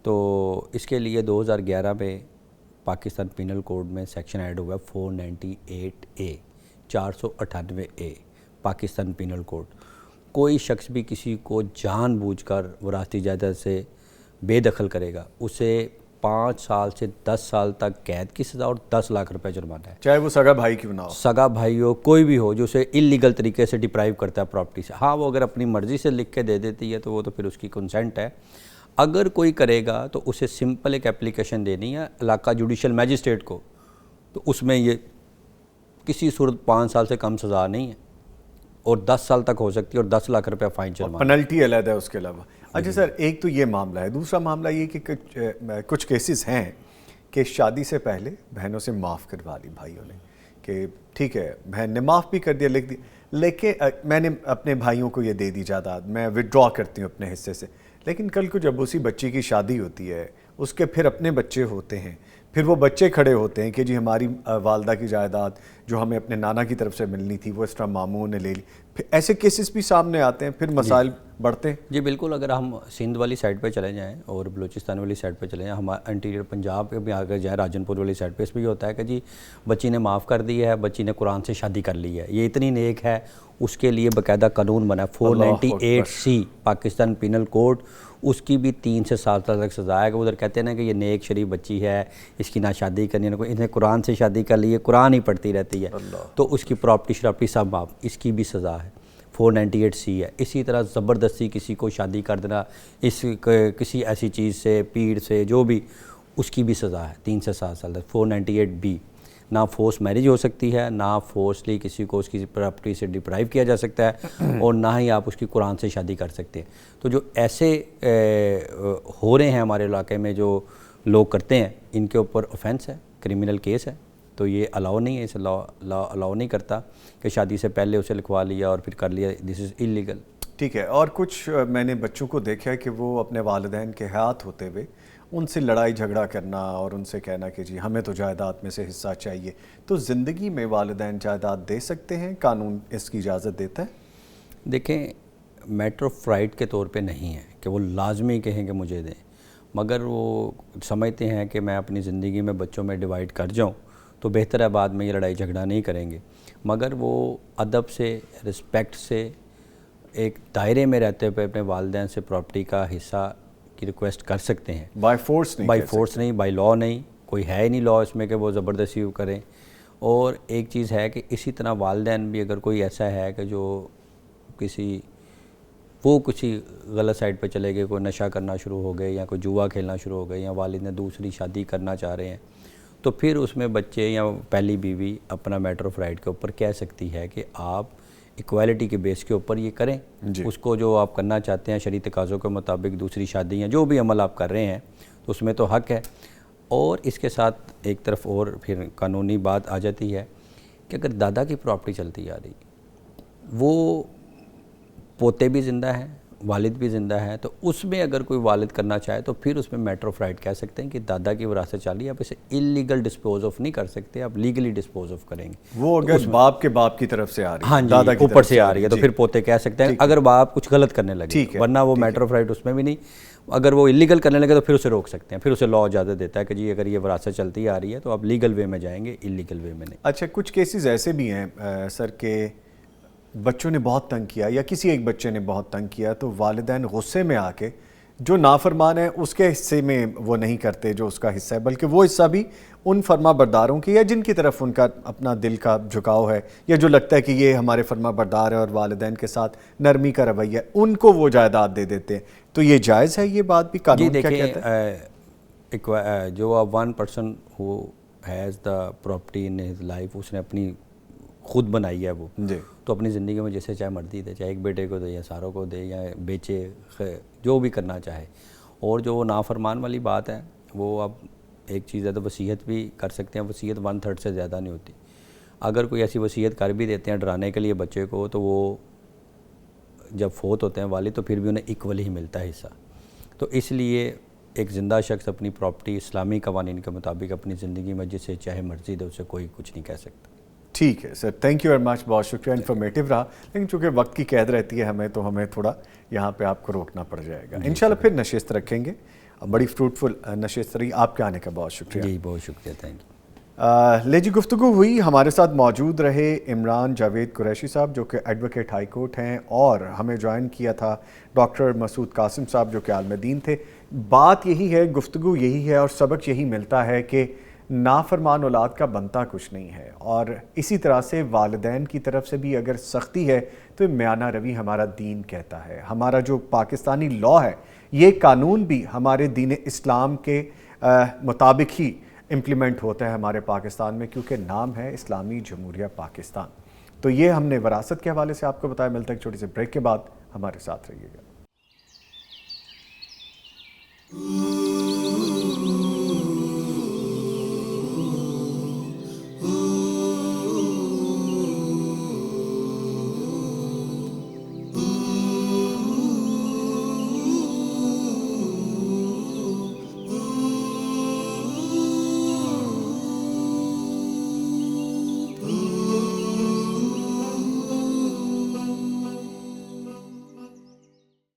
تو اس کے لیے 2011 میں پاکستان پینل کوڈ میں سیکشن ایڈ ہوا ہے 498A 498A Pakistan penal code. کوئی شخص بھی کسی کو جان بوجھ کر وراثتی جائیداد سے بے دخل کرے گا، اسے 5 سال سے 10 سال تک قید کی سزا اور 10 لاکھ روپے جرمانہ ہے۔ چاہے وہ سگا بھائی کیوں نہ ہو، سگا بھائی ہو، کوئی بھی ہو جو اسے انلیگل طریقے سے ڈپرائیو کرتا ہے پراپرٹی سے۔ ہاں، وہ اگر اپنی مرضی سے لکھ کے دے دیتی ہے تو وہ تو پھر اس کی کنسنٹ ہے۔ اگر کوئی کرے گا تو اسے سمپل ایک اپلیکیشن دینی ہے علاقہ جوڈیشل میجسٹریٹ کو، تو اس میں یہ کسی صورت 5 سال سے کم سزا نہیں ہے، اور 10 سال تک ہو سکتی ہے، اور 10 لاکھ روپے فائن جرمانہ۔ پنلٹی علیحدہ ہے اس کے علاوہ۔ اچھا سر، ایک تو یہ معاملہ ہے، دوسرا معاملہ یہ کہ کچھ کیسز ہیں کہ شادی سے پہلے بہنوں سے معاف کروا لی بھائیوں نے، کہ ٹھیک ہے بہن نے معاف بھی کر دیا، لکھ دی، لیکن میں نے اپنے بھائیوں کو یہ دے دی جائیداد، میں وڈرا کرتی ہوں اپنے حصے سے، لیکن کل کو جب اسی بچی کی شادی ہوتی ہے، اس کے پھر اپنے بچے ہوتے ہیں، پھر وہ بچے کھڑے ہوتے ہیں کہ جی ہماری والدہ کی جائیداد جو ہمیں اپنے نانا کی طرف سے ملنی تھی وہ اس طرح ماموں نے لے لی، پھر ایسے کیسز بھی سامنے آتے ہیں، پھر مسائل بڑھتے ہیں. جی بالکل. اگر ہم سندھ والی سائڈ پہ چلے جائیں اور بلوچستان والی سائڈ پہ چلے جائیں، ہمارا انٹیریئر پنجاب کے بھی آگے جائیں، راجن پور والی سائڈ پہ، اس میں یہ ہوتا ہے کہ جی بچی نے معاف کر دی ہے، بچی نے قرآن سے شادی کر لی ہے، یہ اتنی نیک ہے، اس کے لیے باقاعدہ قانون بنا ہے 498C پاکستان پینل کوڈ، اس کی بھی 3 سے 7 سال تک سزا ہے. کہ ادھر کہتے ہیں نا کہ یہ نیک شریف بچی ہے، اس کی نہ شادی کرنی ہے، انہیں قرآن سے شادی کر لی ہے، قرآن ہی پڑھتی رہتی ہے، تو اس کی پراپرٹی شراپٹی سب معاف، اس کی بھی سزا ہے 498C ہے. اسی طرح زبردستی کسی کو شادی کر دینا، کسی ایسی چیز سے، پیڑ سے، جو بھی، اس کی بھی سزا ہے 3 سے 7 سال تک 498B. نہ فورس میرج ہو سکتی ہے، نہ فورسلی کسی کو اس کی پراپرٹی سے ڈپرائیو کیا جا سکتا ہے، اور نہ ہی آپ اس کی قرآن سے شادی کر سکتے ہیں. تو جو ایسے ہو رہے ہیں ہمارے علاقے میں، جو لوگ کرتے ہیں، ان کے اوپر offense ہے، کرمنل کیس ہے. تو یہ الاؤ نہیں ہے، اس لا الاؤ نہیں کرتا کہ شادی سے پہلے اسے لکھوا لیا اور پھر کر لیا، دس از اللیگل. ٹھیک ہے. اور کچھ میں نے بچوں کو دیکھا ہے کہ وہ اپنے والدین کے حیات ہوتے ہوئے ان سے لڑائی جھگڑا کرنا اور ان سے کہنا کہ جی ہمیں تو جائیداد میں سے حصہ چاہیے. تو زندگی میں والدین جائیداد دے سکتے ہیں؟ قانون اس کی اجازت دیتا ہے؟ دیکھیں، میٹر آف رائٹ کے طور پہ نہیں ہے کہ وہ لازمی کہیں کہ مجھے دیں، مگر وہ سمجھتے ہیں کہ میں اپنی زندگی میں بچوں میں ڈیوائیڈ کر جاؤں تو بہتر ہے، بعد میں یہ لڑائی جھگڑا نہیں کریں گے. مگر وہ ادب سے، رسپیکٹ سے، ایک دائرے میں رہتے ہوئے اپنے والدین سے پراپرٹی کا حصہ کی ریکویسٹ کر سکتے ہیں. بائی فورس نہیں؟ بائی فورس نہیں، بائی لا نہیں، کوئی ہے ہی نہیں لا اس میں کہ وہ زبردستی کریں. اور ایک چیز ہے کہ اسی طرح والدین بھی، اگر کوئی ایسا ہے کہ جو کسی غلط سائڈ پہ چلے گئے، کوئی نشہ کرنا شروع ہو گئے، یا کوئی جوا کھیلنا شروع ہو گئے، یا والد نے دوسری شادی کرنا چاہ رہے ہیں، تو پھر اس میں بچے یا پہلی بیوی اپنا میٹر آف رائٹ کے اوپر کہہ سکتی ہے کہ آپ ایکویلٹی کے بیس کے اوپر یہ کریں. اس کو جو آپ کرنا چاہتے ہیں شرعی تقاضوں کے مطابق، دوسری شادی یا جو بھی عمل آپ کر رہے ہیں، تو اس میں تو حق ہے. اور اس کے ساتھ ایک طرف اور پھر قانونی بات آ جاتی ہے کہ اگر دادا کی پراپرٹی چلتی آ رہی، وہ پوتے بھی زندہ ہیں، والد بھی زندہ ہے، تو اس میں اگر کوئی والد کرنا چاہے تو پھر اس میں میٹر آف رائٹ کہہ سکتے ہیں کہ دادا کی وراثت چالی، آپ اسے اللیگل ڈسپوز آف نہیں کر سکتے، آپ لیگلی ڈسپوز آف کریں گے. وہ اگر باپ کے باپ کی طرف سے آ رہی ہے، ہاں جی، اوپر سے آ رہی ہے، تو پھر پوتے کہہ سکتے ہیں اگر باپ کچھ غلط کرنے لگے، ورنہ وہ میٹر آف رائٹ اس میں بھی نہیں. اگر وہ اللیگل کرنے لگے تو پھر اسے روک سکتے ہیں، پھر اسے لا اجازت دیتا ہے کہ جی اگر یہ وراثت چلتی آ رہی ہے تو آپ لیگل وے میں جائیں گے، اللیگل وے میں نہیں. اچھا، کچھ کیسز ایسے بھی ہیں سر کہ بچوں نے بہت تنگ کیا، یا کسی ایک بچے نے بہت تنگ کیا، تو والدین غصے میں آ کے جو نافرمان ہے اس کے حصے میں وہ نہیں کرتے جو اس کا حصہ ہے، بلکہ وہ حصہ بھی ان فرما برداروں کی، یا جن کی طرف ان کا اپنا دل کا جھکاؤ ہے، یا جو لگتا ہے کہ یہ ہمارے فرما بردار ہے اور والدین کے ساتھ نرمی کا رویہ ہے، ان کو وہ جائیداد دے دیتے ہیں. تو یہ جائز ہے؟ یہ بات بھی قانون کیا کہتا ہے؟ جو one person who has the property in his life, اس نے اپنی خود بنائی ہے وہ، تو اپنی زندگی میں جیسے چاہے مرضی دے، چاہے ایک بیٹے کو دے یا ساروں کو دے یا بیچے، جو بھی کرنا چاہے. اور جو نافرمان والی بات ہے وہ اب ایک چیز ہے، تو وصیت بھی کر سکتے ہیں. وصیت 1/3 سے زیادہ نہیں ہوتی. اگر کوئی ایسی وصیت کر بھی دیتے ہیں ڈرانے کے لیے بچے کو، تو وہ جب فوت ہوتے ہیں والد تو پھر بھی انہیں ایکول ہی ملتا ہے حصہ. تو اس لیے ایک زندہ شخص اپنی پراپرٹی اسلامی قوانین کے مطابق اپنی زندگی میں جسے چاہے مرضی دے، اسے کوئی کچھ نہیں کہہ سکتا. ٹھیک ہے سر، تھینک یو ویری مچ، بہت شکریہ، انفارمیٹیو رہا. لیکن چونکہ وقت کی قید رہتی ہے ہمیں، تو ہمیں تھوڑا یہاں پہ آپ کو روکنا پڑ جائے گا. انشاءاللہ پھر نشست رکھیں گے، بڑی فروٹفل نشست رہی. آپ کے آنے کا بہت شکریہ. جی بہت شکریہ، تھینک یو. لے جی، گفتگو ہوئی. ہمارے ساتھ موجود رہے عمران جاوید قریشی صاحب جو کہ ایڈوکیٹ ہائی کورٹ ہیں، اور ہمیں جوائن کیا تھا ڈاکٹر مسعود قاسم صاحب جو کہ عالم دین تھے. بات یہی ہے، گفتگو یہی ہے، اور سبق یہی ملتا ہے کہ نافرمان اولاد کا بنتا کچھ نہیں ہے. اور اسی طرح سے والدین کی طرف سے بھی اگر سختی ہے تو میانہ روی ہمارا دین کہتا ہے. ہمارا جو پاکستانی لا ہے، یہ قانون بھی ہمارے دین اسلام کے مطابق ہی امپلیمنٹ ہوتا ہے ہمارے پاکستان میں، کیونکہ نام ہے اسلامی جمہوریہ پاکستان. تو یہ ہم نے وراثت کے حوالے سے آپ کو بتایا. ملتا ہے ایک چھوٹی سی بریک کے بعد، ہمارے ساتھ رہیے گا.